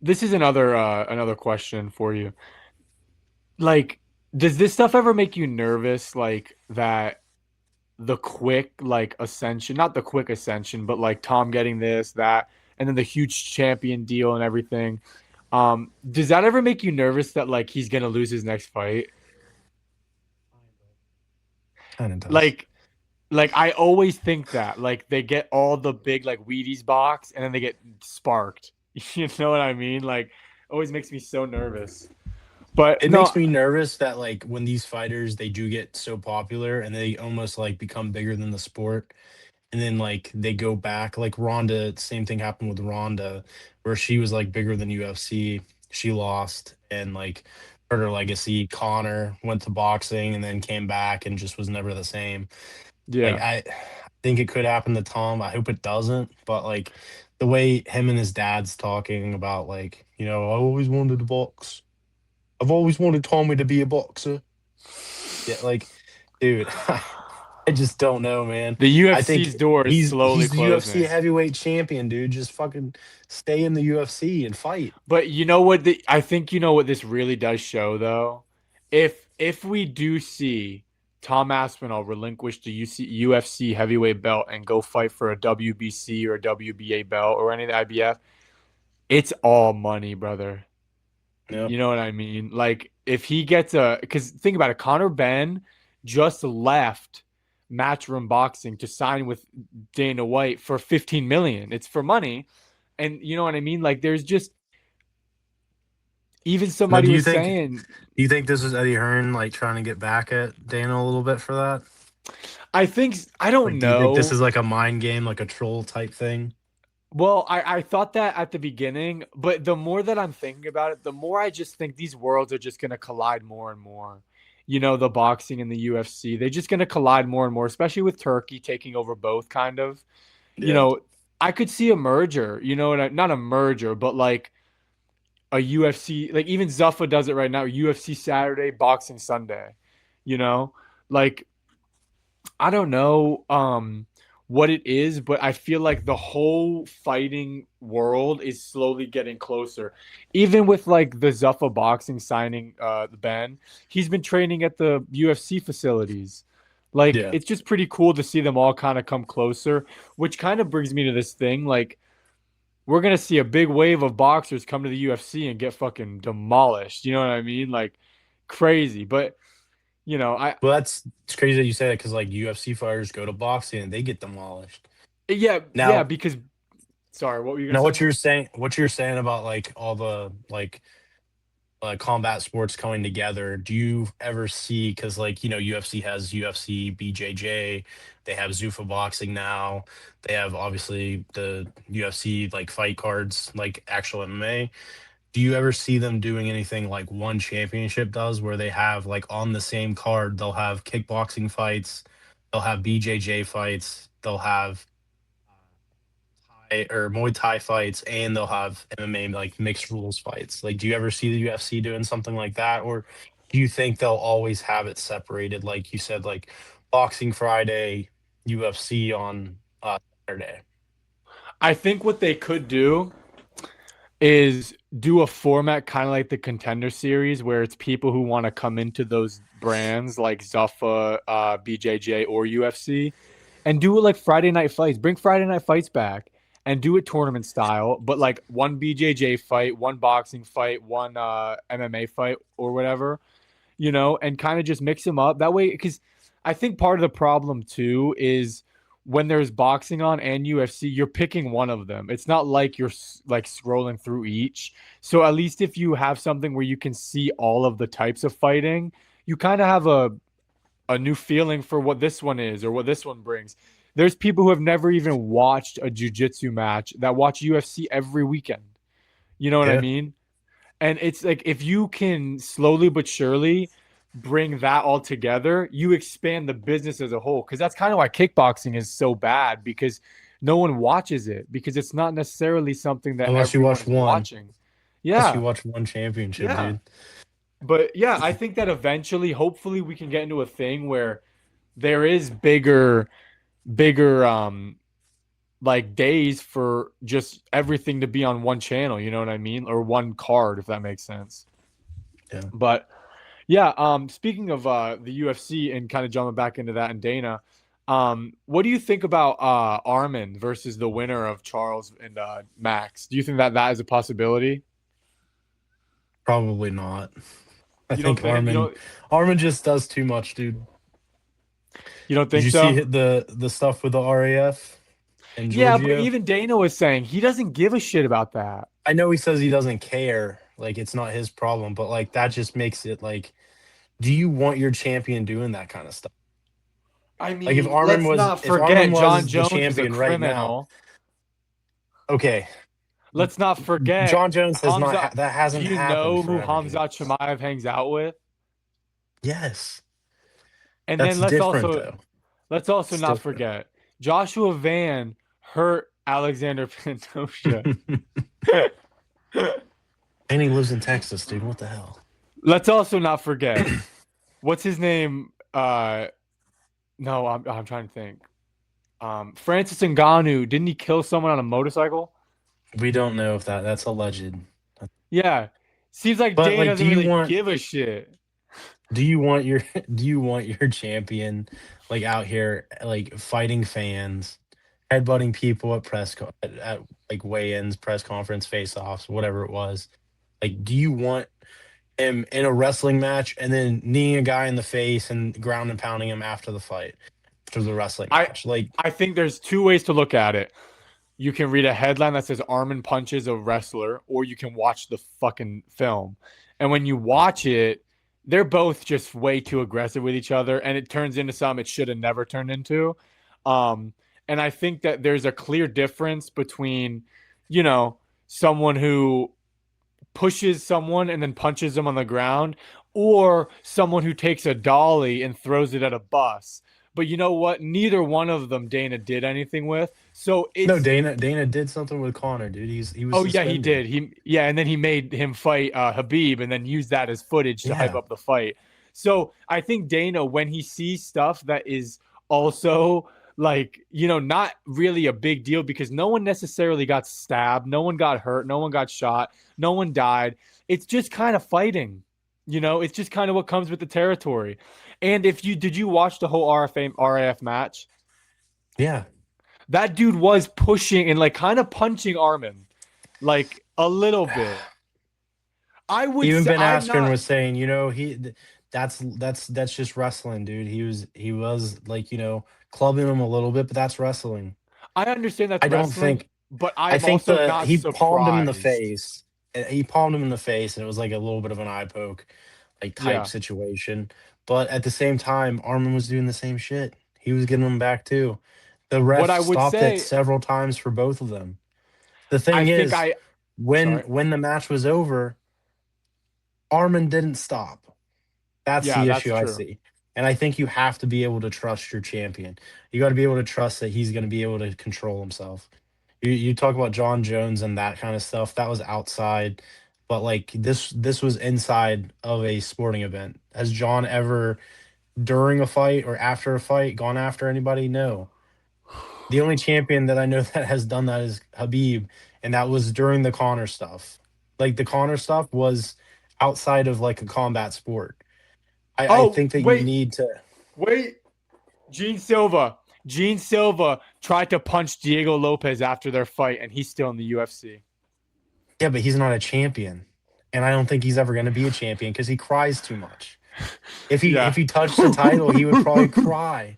This is another question for you. Like, does this stuff ever make you nervous? Like that the quick like ascension, not the quick ascension, but like Tom getting this, that, and then the huge champion deal and everything. Does that ever make you nervous that like he's gonna lose his next fight? Kind of does. Like, I always think that like they get all the big like Wheaties box and then they get sparked. You know what I mean? Like, always makes me so nervous. But It no, makes me nervous that like when these fighters they do get so popular and they almost like become bigger than the sport, and then like they go back like Ronda. Same thing happened with Ronda, where she was like bigger than UFC. She lost and like hurt her legacy. Connor went to boxing and then came back and just was never the same. Like yeah. I think it could happen to Tom. I hope it doesn't. But like the way him and his dad's talking about like, I always wanted to box. I've always wanted Tommy to be a boxer. Yeah, like, dude, I just don't know, man. The I UFC's think door is he's slowly he's the UFC closing. heavyweight champion, dude. Just fucking stay in the UFC and fight. But you know what I think you know what this really does show though? If we do see Tom Aspinall relinquish the UFC heavyweight belt and go fight for a WBC or a WBA belt or any of the IBF, it's all money, brother. Yep. You know what I mean? Like if he gets a, because think about it, Conor Ben just left Matchroom Boxing to sign with Dana White for 15 million. It's for money, and you know what I mean? Like there's just even Now, somebody do you was think saying, this is Eddie Hearn like trying to get back at Dana a little bit for that? I don't Like, do you think this know. is like a mind game, like a troll type thing? Well, I thought that at the beginning, but the more that I'm thinking about it, the more I just think these worlds are just going to collide more and more. You know, the boxing and the UFC, they're just going to collide more and more, especially with Turkey taking over both kind of. You Yeah. know, I could see a merger, you know, not a merger, but like a UFC, like even Zuffa does it right now, UFC Saturday, boxing Sunday, you know? Like I don't know what it is, but I feel like the whole fighting world is slowly getting closer. Even with like the Zuffa boxing signing Ben, he's been training at the UFC facilities. Like Yeah. it's just pretty cool to see them all kind of come closer, which kind of brings me to this thing like we're going to see a big wave of boxers come to the UFC and get fucking demolished. You know what I mean? Like crazy. But, you know, I Well, it's crazy that you say that because like UFC fighters go to boxing and they get demolished. yeah, yeah, Now, because sorry, what were you gonna now say? what you're saying about like all the like combat sports coming together, do you ever see, because like UFC has UFC BJJ, they have Zuffa boxing now, they have obviously the UFC like fight cards like actual MMA. Do you ever see them doing anything like one championship does, where they have like on the same card they'll have kickboxing fights, they'll have BJJ fights, they'll have or Muay Thai fights, and they'll have MMA like mixed rules fights. Like, do you ever see the UFC doing something like that, or do you think they'll always have it separated, like you said, like boxing Friday, UFC on Saturday? I think what they could do is do a format kind of like the Contender Series, where it's people who want to come into those brands like Zuffa, BJJ, or UFC, and do it like Friday night fights. Bring Friday night fights back and do it tournament style, but like one BJJ fight, one boxing fight, one MMA fight, or whatever, you know, and kind of just mix them up that way. Because I think part of the problem too is when there's boxing on and UFC, you're picking one of them. It's not like you're like scrolling through each. So at least if you have something where you can see all of the types of fighting, you kind of have a new feeling for what this one is or what this one brings. There's people who have never even watched a jujitsu match that watch UFC every weekend. You know what I Yeah. mean? And it's like if you can slowly but surely bring that all together, you expand the business as a whole. Because that's kind of why kickboxing is so bad because no one watches it because it's not necessarily something that Unless you everyone watch is one. watching. Unless you Yeah, watch one championship, yeah. dude. But yeah, I think that eventually, hopefully, we can get into a thing where there is bigger like days for just everything to be on one channel, you know what I mean? Or one card, if that makes sense. Yeah. But yeah, speaking of the UFC and kind of jumping back into that and Dana, what do you think about Armin versus the winner of Charles and Max? Do you think that that is a possibility? Probably not. I You don't think think Armin just does too much, dude. you don't Did think you see so? the stuff with the RAF and Yeah, but Giorgio? even Dana was saying he doesn't give a shit about that. I know he says he doesn't care, Like it's not his problem, but like that just makes it like, do you want your champion doing that kind of stuff? I Like mean, let's not If Armin forget John was the Jones is a champion right now, criminal. okay, Let's not forget John Jones has not Hamza. that Do hasn't you happened know who forever, dude. Hamzat Chimaev hangs out with? Yes, And that's then different though. let's also It's not different. forget Joshua Van hurt Alexander Pantoja. And he lives in Texas, dude. What the hell? Let's also not forget what's his name? No, I'm trying to think. Francis Ngannou, didn't he kill someone on a motorcycle? We don't know if that's alleged. Yeah. Seems like But Dana like, doesn't really give a shit. do you want your do you want your champion like out here like fighting fans, headbutting people at at like weigh-ins, press conference, face-offs, whatever it was? Like, do you want him in a wrestling match and then kneeing a guy in the face and ground and pounding him after the fight, after the wrestling I match? Like, I think there's two ways to look at it. You can read a headline that says Armin punches a wrestler, or you can watch the fucking film. And when you watch it, they're both just way too aggressive with each other, and it turns into something it should have never turned into. Um, and I think that there's a clear difference between, you know, someone who pushes someone and then punches them on the ground, or someone who takes a dolly and throws it at a bus. But you know what? Neither one of them Dana did anything with. So no, it's Dana did something with Connor, dude. He was oh yeah, he suspended. did. And then he made him fight Habib and then used that as footage to hype Yeah. up the fight. So I think Dana, when he sees stuff that is also like, not really a big deal because no one necessarily got stabbed, no one got hurt, no one got shot, no one died. It's just kind of fighting. It's just kind of what comes with the territory. And if you did you watch the whole RAF match? Yeah. That dude was pushing and like kind of punching Armin, like a little bit. I would Even say Ben I'm Askren not. was saying, that's just wrestling, dude. He was like, clubbing him a little bit, but that's wrestling. I understand that's I don't wrestling, think but I I'm think also the not he palmed him in the surprised. face. He palmed him in the face, and it was like a little bit of an eye poke, like type Yeah. situation. But at the same time, Armin was doing the same shit. He was getting him back too. The What ref I would stopped it say, several times for both of them. The I thing think is, I. when Sorry. when the match was over, Armin didn't stop. That's Yeah, the that's issue I true. see. And I think you have to be able to trust your champion. You got to be able to trust that he's going to be able to control himself. You talk about John Jones and that kind of stuff. That was outside, but like this was inside of a sporting event. Has John ever during a fight or after a fight gone after anybody? No. The only champion that I know that has done that is Habib, and that was during the Connor stuff. Like the Connor stuff was outside of like a combat sport. I Oh think that you wait, need to. wait. Gene Silva. Gene Silva tried to punch Diego Lopez after their fight, and he's still in the UFC. Yeah, but he's not a champion, and I don't think he's ever going to be a champion because he cries too much. If Yeah. he touched the title, he would probably cry.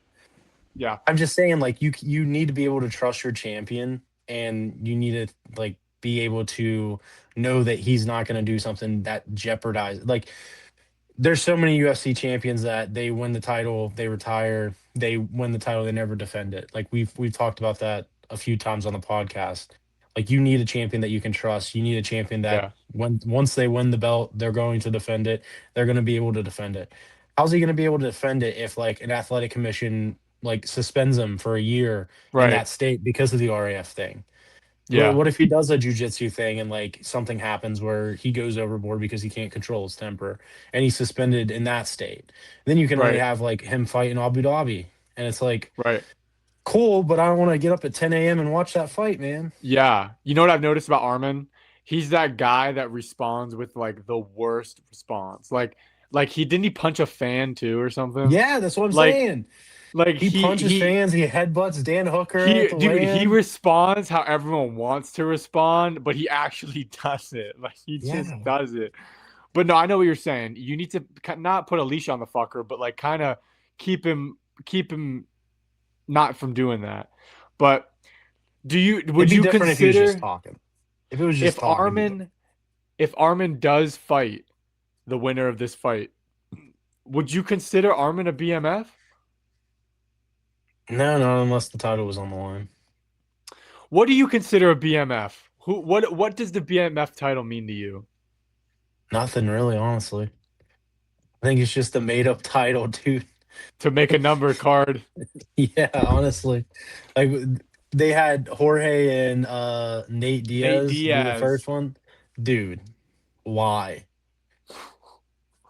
Yeah. I'm just saying, like you need to be able to trust your champion, and you need to like be able to know that he's not going to do something that jeopardizes. Like there's so many UFC champions that they win the title, they retire, they win the title, they never defend it. Like we've talked about that a few times on the podcast. Like you need a champion that you can trust. You need a champion that Yeah. when once they win the belt, they're going to defend it. They're going to be able to defend it. How's he going to be able to defend it if like an athletic commission like suspends him for a year in Right. that state because of the RAF thing? Yeah. What if he does a jujitsu thing and like something happens where he goes overboard because he can't control his temper and he's suspended in that state? Then you can only Right. have like him fight in Abu Dhabi. And it's like, Right. cool, but I don't want to get up at 10 a.m. and watch that fight, man. Yeah. You know what I've noticed about Armin? He's that guy that responds with like the worst response. Like he punch a fan too or something? Yeah, that's what I'm Like saying. like He punches fans, he headbutts Dan Hooker at the he weigh-in. responds how everyone wants to respond, but he actually does it. Like he just Yeah. does it. But no, I know what you're saying. You need to not put a leash on the fucker, but like kind of keep him not from doing that. But It'd would be you different if he was just consider talking. If it was just if talking, it'd be different. Armin if Armin does fight the winner of this fight, would you consider Armin a BMF? No, no, unless the title was on the line. What do you consider a BMF? What does the BMF title mean to you? Nothing really, honestly. I think it's just a made up title, dude. To make a number card, Yeah, honestly. Like they had Jorge and Nate Nate Diaz do the Diaz. first one. Dude, why?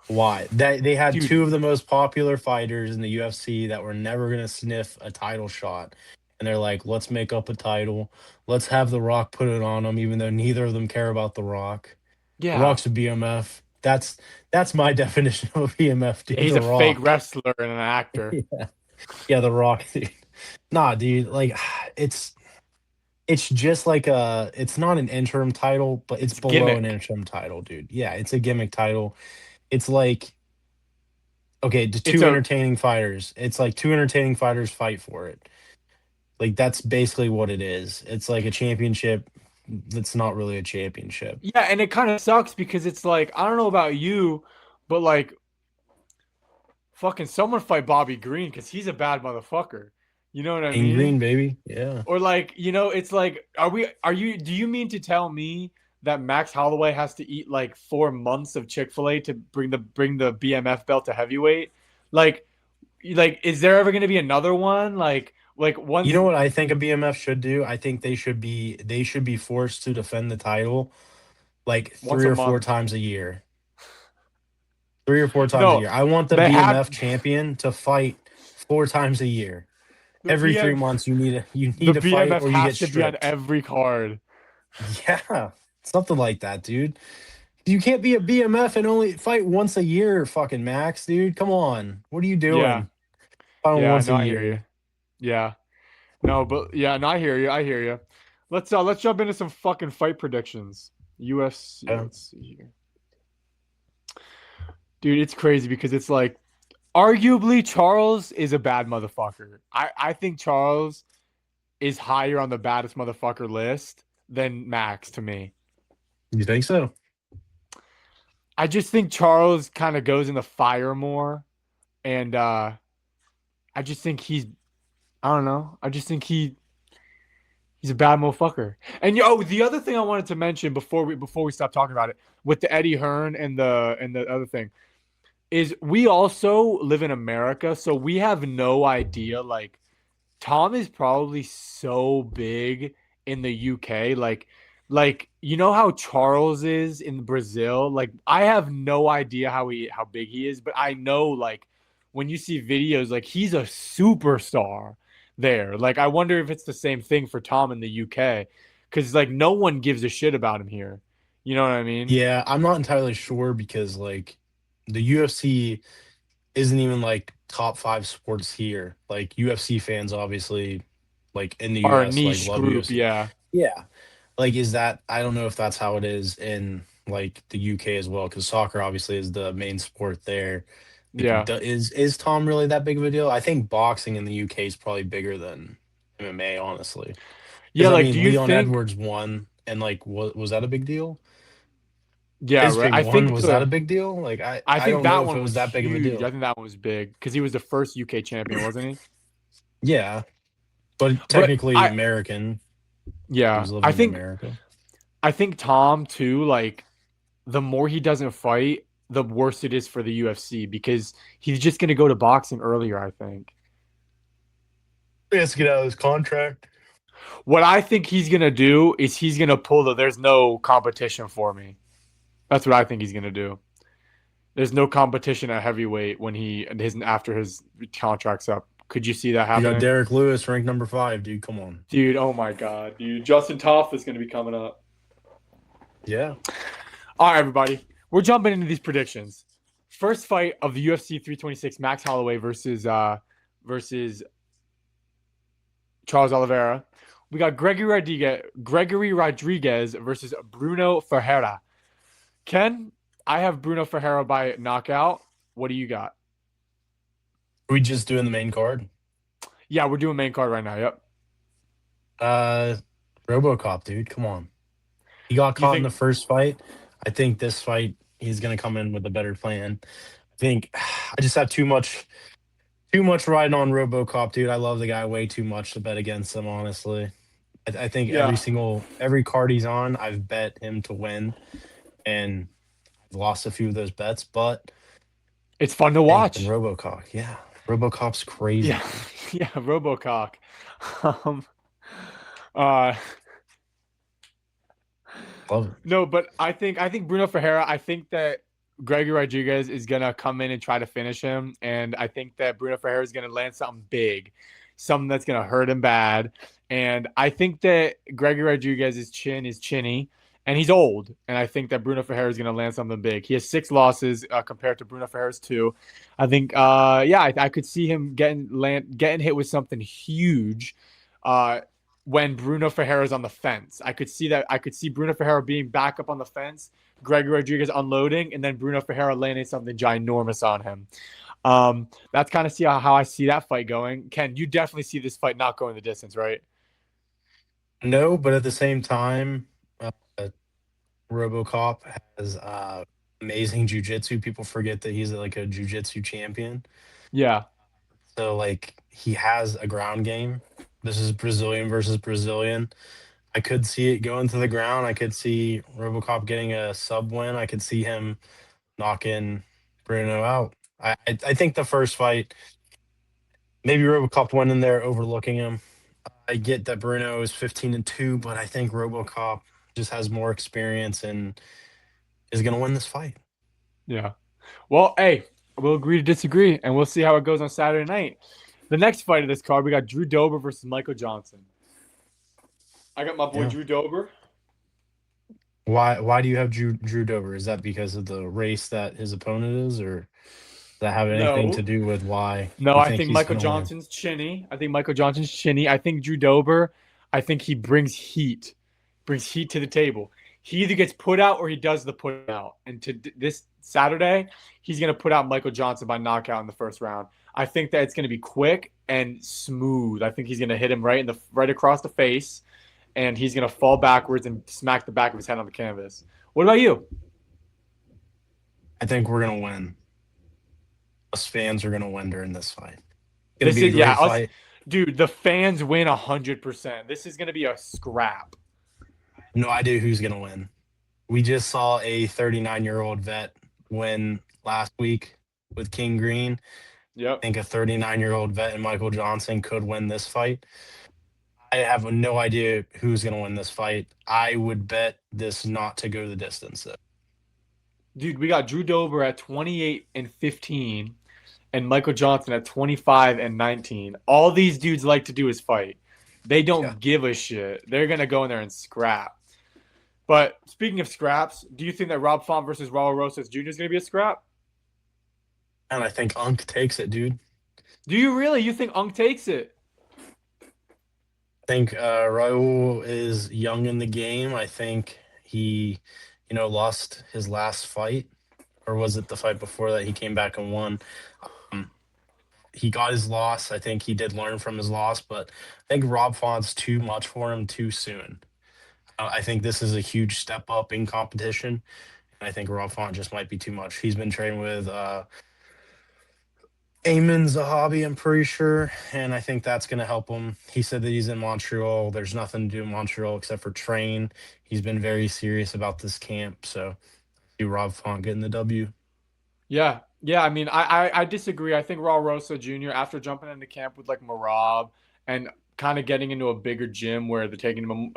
Why? That they had Dude, two of the most popular fighters in the UFC that were never gonna sniff a title shot. And they're like, let's make up a title. Let's have The Rock put it on them, even though neither of them care about The Rock. The yeah. Rock's a BMF. That's my definition of a BMF, Yeah, dude. he's The a fake Rock. wrestler and an actor. Yeah. Yeah, The Rock, dude. Nah, dude. Like it's it's just like it's not an interim title, but it's It's below an gimmick. interim title, dude. Yeah, it's a gimmick title. It's like okay, the It's two a entertaining fighters. It's like two entertaining fighters fight for it. Like that's basically what it is. It's like a championship that's not really a championship. yeah, and it kind of sucks because it's like I don't know about you, but like fucking someone fight Bobby Green because he's a bad motherfucker. You know what I In mean? green, baby. Yeah. Or like, it's like, do you mean to tell me that Max Holloway has to eat like 4 months of Chick-fil-A to bring the BMF belt to heavyweight? Like, is there ever going to be another one? Like You once know what I think a BMF should do? I think they should be forced to defend the title like once three a or four month. times a year. 3 or 4 times a No, year. I want the they have BMF champion to fight 4 times a year. the Every three BM months you the need to fight BMF or you get has to be on stripped. every card. Yeah. Something like that, dude. You can't be a BMF and only fight once a year, fucking Max, dude. Come on. What are you Yeah. doing? Fighting Yeah, once a no, I hear you. year. Yeah. No, but yeah, no, I hear you. I hear you. Let's jump into some fucking fight predictions. UFC, Yeah. let's see here. Dude, it's crazy because it's like arguably Charles is a bad motherfucker. I think Charles is higher on the baddest motherfucker list than Max to me. You think so? I just think Charles kind of goes in the fire more and I just think I don't know. I just think he's a bad motherfucker. And the other thing I wanted to mention before we stop talking about it with the Eddie Hearn and the other thing is we also live in America, so we have no idea. Like Tom is probably so big in the UK, like you know how Charles is in Brazil. Like I have no idea how big he is, but I know like when you see videos, like he's a superstar there. Like I wonder if it's the same thing for Tom in the UK, because like no one gives a shit about him here. You know what I mean? Yeah, I'm not entirely sure because like the UFC isn't even like top five sports here. Like UFC fans obviously like in the Are a US like niche love group, UFC. yeah, Yeah. Like is that I don't know if that's how it is in like the UK as well because soccer obviously is the main sport there. Like yeah, is Tom really that big of a deal? I think boxing in the UK is probably bigger than MMA honestly. yeah. Because I Like, do mean you Leon think? Edwards won and like was that a big deal? Yeah, right. Bisping won, was that a big deal? Like I I I think don't know that if it one was was that big of a huge. I deal. think that one was big because he was the first UK champion, wasn't he? Yeah, but But technically American. He yeah, was living in America. I think Tom too. Like, the more he doesn't fight, the worse it is for the UFC because he's just gonna go to boxing earlier. I think. He has to get out of his contract. What I think he's gonna do is he's gonna pull the "there's no competition for me." That's what I think he's gonna do. There's no competition at heavyweight when his after his contract's up. Could you see that You got happening? Derek Lewis ranked number 5, dude. Come on. Dude, oh my god, dude. Justin Toff is going to be coming up. Yeah. All right, everybody. We're jumping into these predictions. First fight of the UFC 326, Max Holloway versus Charles Oliveira. We got Gregory Rodriguez versus Bruno Ferreira. Ken, I have Bruno Ferreira by knockout. What do you got? Are we just doing the main card? Yeah, we're doing main card right now. Yep. Uh RoboCop, dude. Come on. He got You caught in the think? first fight. I think this fight he's gonna come in with a better plan. I think I just have too much riding on RoboCop, dude. I love the guy way too much to bet against him, honestly. I think Yeah, every card he's on, I've bet him to win, and I've lost a few of those bets. But it's fun to hey, and watch. RoboCop, yeah, RoboCop's crazy, Yeah, dude. yeah, Robocock. Um, uh, Love it. no, but I think Bruno Ferreira. I think that Gregory Rodriguez is gonna come in and try to finish him, and I think that Bruno Ferreira is gonna land something big, something that's gonna hurt him bad. And I think that Gregory Rodriguez's chin is chinny, and he's old. And I think that Bruno Ferreira is gonna land something big. He has 6 losses compared to Bruno Ferreira's 2. I think, yeah, I could see him getting hit with something huge. Uh, when Bruno Ferreira's on the fence. I could see that. I could see Bruno Ferreira being back up on the fence, Gregory Rodriguez unloading, and then Bruno Ferreira landing something ginormous on him. That's kind of see how I see that fight going. Ken, you definitely see this fight not going the distance, right? No, but at the same time, uh, RoboCop has amazing jujitsu. People forget that he's like a jujitsu champion. Yeah. So like he has a ground game. This is Brazilian versus Brazilian. I could see it going to the ground. I could see RoboCop getting a sub win. I could see him knocking Bruno out. I think the first fight, maybe RoboCop went in there overlooking him. I get that Bruno is 15-2, but I think RoboCop just has more experience and is going to win this fight. Yeah. Well, hey, we'll agree to disagree, and we'll see how it goes on Saturday night. The next fight of this card, we got Drew Dober versus Michael Johnson. I got my boy Yeah. Drew Dober. Why do you have Drew Dober? Is that because of the race that his opponent is, or does that have anything to No, do with why no, you I think think he's Michael going to win? Johnson's chinny. I think Michael Johnson's chinny. I think Drew Dober, I think he brings heat to the table. He either gets put out or he does the put out. And this Saturday, he's going to put out Michael Johnson by knockout in the first round. I think that it's going to be quick and smooth. I think he's going to hit him right across the face, and he's going to fall backwards and smack the back of his head on the canvas. What about you? I think we're going to win. Us fans are going to win during this fight. It's going to This be a is yeah, great us fight. dude, the fans win 100%. This is going to be a scrap. No idea who's going to win. We just saw a 39-year-old vet win last week with King Green. Yep. I think a 39-year-old vet and Michael Johnson could win this fight. I have no idea who's going to win this fight. I would bet this not to go the distance, though. Dude, we got Drew Dober at 28 and 15 and Michael Johnson at 25 and 19. All these dudes like to do is fight. They Yeah. don't give a shit. They're going to go in there and scrap. But speaking of scraps, do you think that Rob Font versus Raul Rosas Jr. is going to be a scrap? And I think Unk takes it, dude. Do you really? You think Unk takes it? I think Raul is young in the game. I think he, lost his last fight, or was it the fight before that he came back and won? Um, he got his loss. I think he did learn from his loss, but I think Rob Font's too much for him too soon. I think this is a huge step up in competition. I think Rob Font just might be too much. He's been training with Eamon Zahabi, I'm pretty sure, and I think that's going to help him. He said that he's in Montreal. There's nothing to do in Montreal except for train. He's been very serious about this camp, so I see Rob Font getting the W. Yeah. Yeah, I mean, I disagree. I think Raul Rosa Jr., after jumping into camp with like Marab and kind of getting into a bigger gym where they're taking him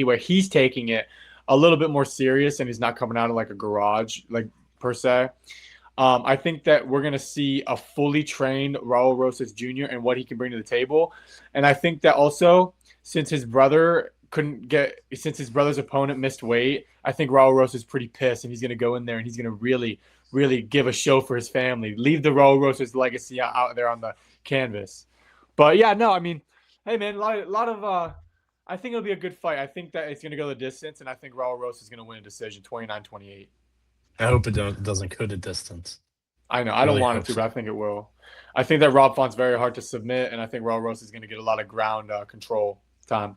where he's taking it a little bit more serious and he's not coming out of like a garage like per se. I think that we're going to see a fully trained Raul Rosas Jr. and what he can bring to the table. And I think that also, since his brother's opponent missed weight, I think Raul Rosas is pretty pissed and he's going to go in there and he's going to really, really give a show for his family, leave the Raul Rosas legacy out there on the canvas. But yeah, no, I mean, hey, man, I think it'll be a good fight. I think that it's going to go the distance, and I think Raul Rosas is going to win a decision 29-28. I hope it doesn't go to distance. I know. I don't Really want it hope to, so. but I think it will. I think that Rob Font's very hard to submit, and I think Raul Rosas is going to get a lot of ground control time.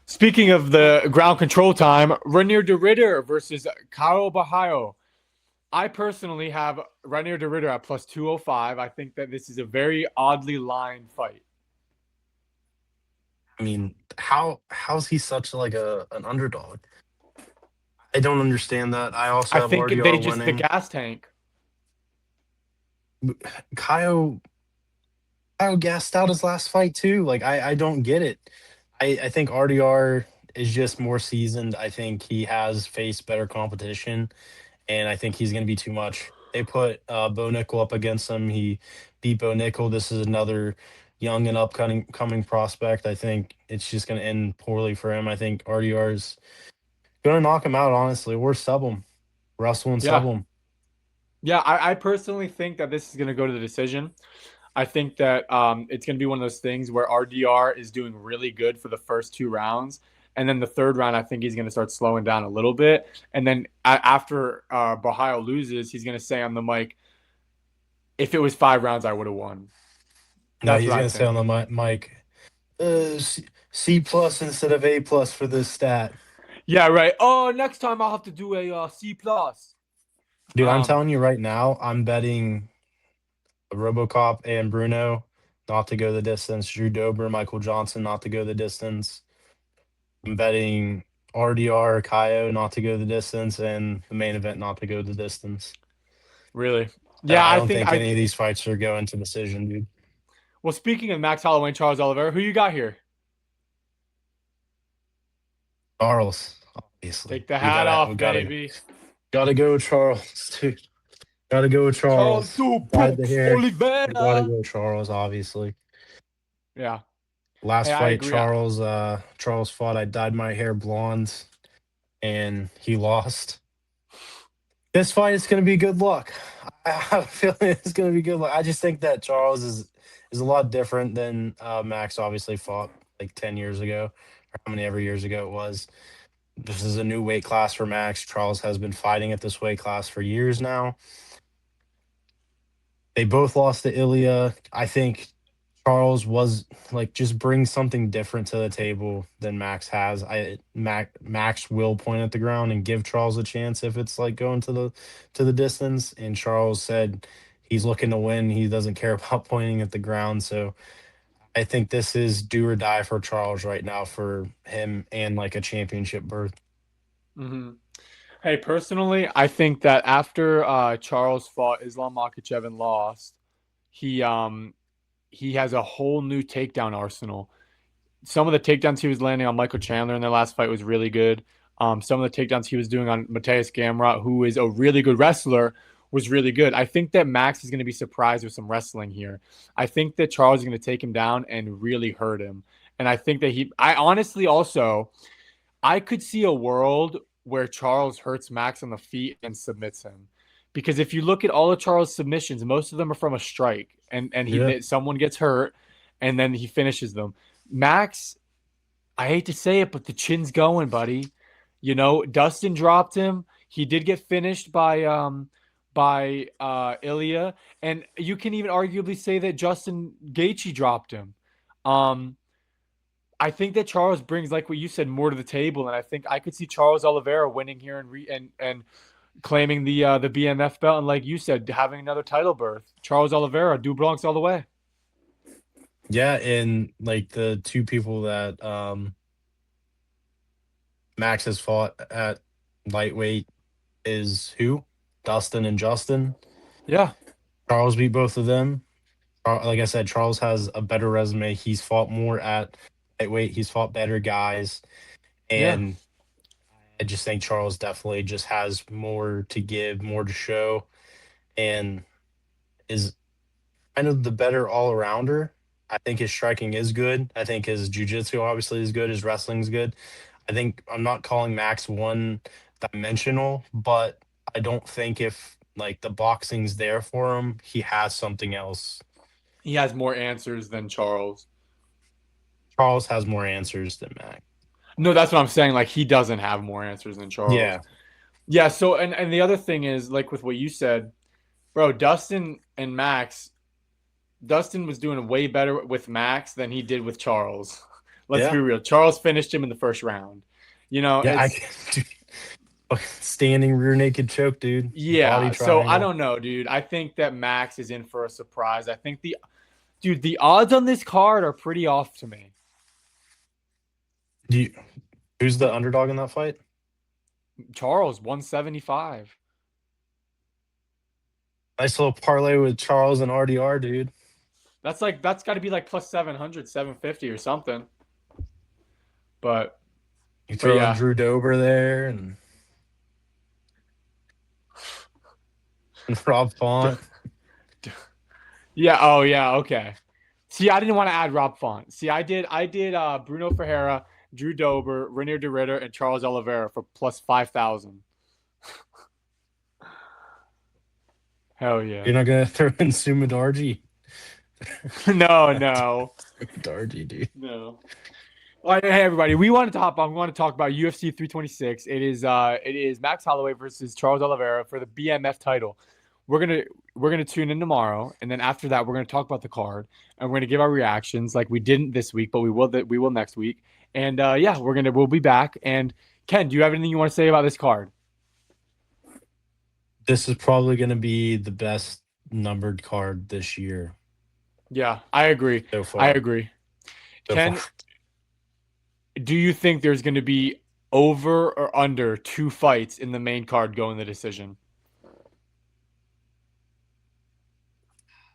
Speaking of the ground control time, Renier de Ritter versus Karo Bahayo. I personally have Renier de Ritter at plus 205. I think that this is a very oddly lined fight. I mean, how's he such like a an underdog? I don't understand that. I also I have think they RDR just the winning. gas tank. Kyle Kyle gassed out his last fight too. Like I don't get it. I think RDR is just more seasoned. I think he has faced better competition, and I think he's going to be too much. They put Bo Nickel up against him. He beat Bo Nickel. This is another young and upcoming coming prospect. I think it's just going to end poorly for him. I think RDR is going to knock him out, honestly, or sub him, wrestle and sub Yeah. him. Yeah, I personally think that this is going to go to the decision. I think that it's going to be one of those things where RDR is doing really good for the first two rounds. And then the third round, I think he's going to start slowing down a little bit. And then after Bahio loses, he's going to say on the mic, if it was 5 rounds, I would have won. No, That's he's what I going to say on think. the mic, C plus instead of A plus for this stat. Yeah, right. Oh, next time I'll have to do a C plus. Dude, I'm Um, telling you right now, I'm betting RoboCop and Bruno not to go the distance. Drew Dober, Michael Johnson not to go the distance. I'm betting RDR, Kaio not to go the distance, and the main event not to go the distance. really. And Yeah, I I don't think think I. any of these fights are going to decision, dude. Well, speaking of Max Holloway and Charles Oliveira, who you got here? Charles, obviously, Take the hat we off, gotta baby. gotta go with Charles, dude. Gotta go with Charles Charles. Two Dyed the Pumps hair. We gotta Oliveira. go with Charles, obviously. Yeah. Hey, Last I fight, agree. Charles fought. I dyed my hair blonde, and he lost. This fight is going to be good luck. I have a feeling it's going to be good luck. I just think that Charles is a lot different than Max. Obviously, fought like 10 years ago, or how many ever years ago it was. This is a new weight class for Max. Charles has been fighting at this weight class for years now. They both lost to Ilya. I think Charles was like just brings something different to the table than Max has. Max will point at the ground and give Charles a chance if it's like going to the distance. And Charles said he's looking to win. He doesn't care about pointing at the ground. So I think this is do or die for Charles right now for him and like a championship berth. Hmm. Hey, personally, I think that after Charles fought Islam Makhachev and lost, he um he has a whole new takedown arsenal. Some of the takedowns he was landing on Michael Chandler in their last fight was really good. Some of the takedowns he was doing on Mateus Gamrot, who is a really good wrestler, was really good. I think that Max is going to be surprised with some wrestling here. I think that Charles is going to take him down and really hurt him. And I think that I honestly also, I could see a world where Charles hurts Max on the feet and submits him. Because if you look at all of Charles' submissions, most of them are from a strike, and Yeah. someone gets hurt, and then he finishes them. Max, I hate to say it, but the chin's going, buddy. You know, Dustin dropped him. He did get finished by Ilya, and you can even arguably say that Justin Gaethje dropped him. Um, I think that Charles brings, like what you said, more to the table, and I think I could see Charles Oliveira winning here and claiming the BMF belt, and like you said, having another title berth. Charles Oliveira, do Bronx all the way. Yeah, and like the two people that Max has fought at lightweight is who? Dustin and Justin. Yeah, Charles beat both of them. Like I said, Charles has a better resume. He's fought more at lightweight. He's fought better guys, yeah. and I just think Charles definitely just has more to give, more to show, and is kind of the better all arounder. I think his striking is good. I think his jujitsu obviously is good. His wrestling's good. I think I'm not calling Max one dimensional, but I don't think if like the boxing's there for him, he has something else. He has more answers than Charles. Charles has more answers than Max. No, that's what I'm saying. Like he doesn't have more answers than Charles. Yeah. Yeah. So and the other thing is like with what you said, bro. Dustin and Max. Dustin was doing way better with Max than he did with Charles. Let's Yeah. be real. Charles finished him in the first round. You know, Yeah, it's dude, standing rear naked choke, dude. Body yeah. So I triangle. don't know, dude. I think that Max is in for a surprise. I think the odds on this card are pretty off to me. Do you, who's the underdog in that fight? Charles 175. Nice little parlay with Charles and RDR, dude. That's got to be like plus 700, 750 or something. But You but throw in yeah. Drew Dober there and Rob Font. Yeah, oh yeah, okay. See, I didn't want to add Rob Font. See, I did Bruno Ferreira, Drew Dober, Renier de Ritter, and Charles Oliveira for plus 5,000. Hell yeah. You're not gonna throw in Sumadarji. No, no, Darji, dude. no. All right, hey everybody, we want to talk about UFC 326. It is Max Holloway versus Charles Oliveira for the BMF title. We're gonna we're gonna tune in tomorrow, and then after that, we're gonna talk about the card, and we're gonna give our reactions like we didn't this week, but we will next week. And yeah, we'll be back. And Ken, do you have anything you want to say about this card? This is probably gonna be the best numbered card this year Yeah, I agree. so I far. agree. So far. Ken, do you think there's going to be over or under 2 fights in the main card going the decision?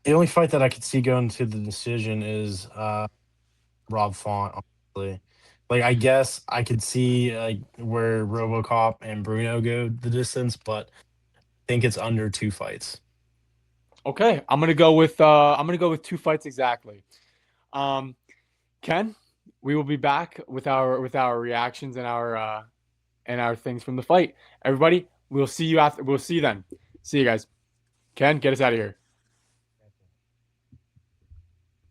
The only fight that I could see going to the decision is Rob Font, honestly. Like I guess I could see like where RoboCop and Bruno go the distance, but I think it's under 2 fights. Okay, I'm gonna go with 2 fights exactly. Um, Ken, we will be back with our reactions and our things from the fight. Everybody, we'll see you then. See you guys. Ken, get us out of here.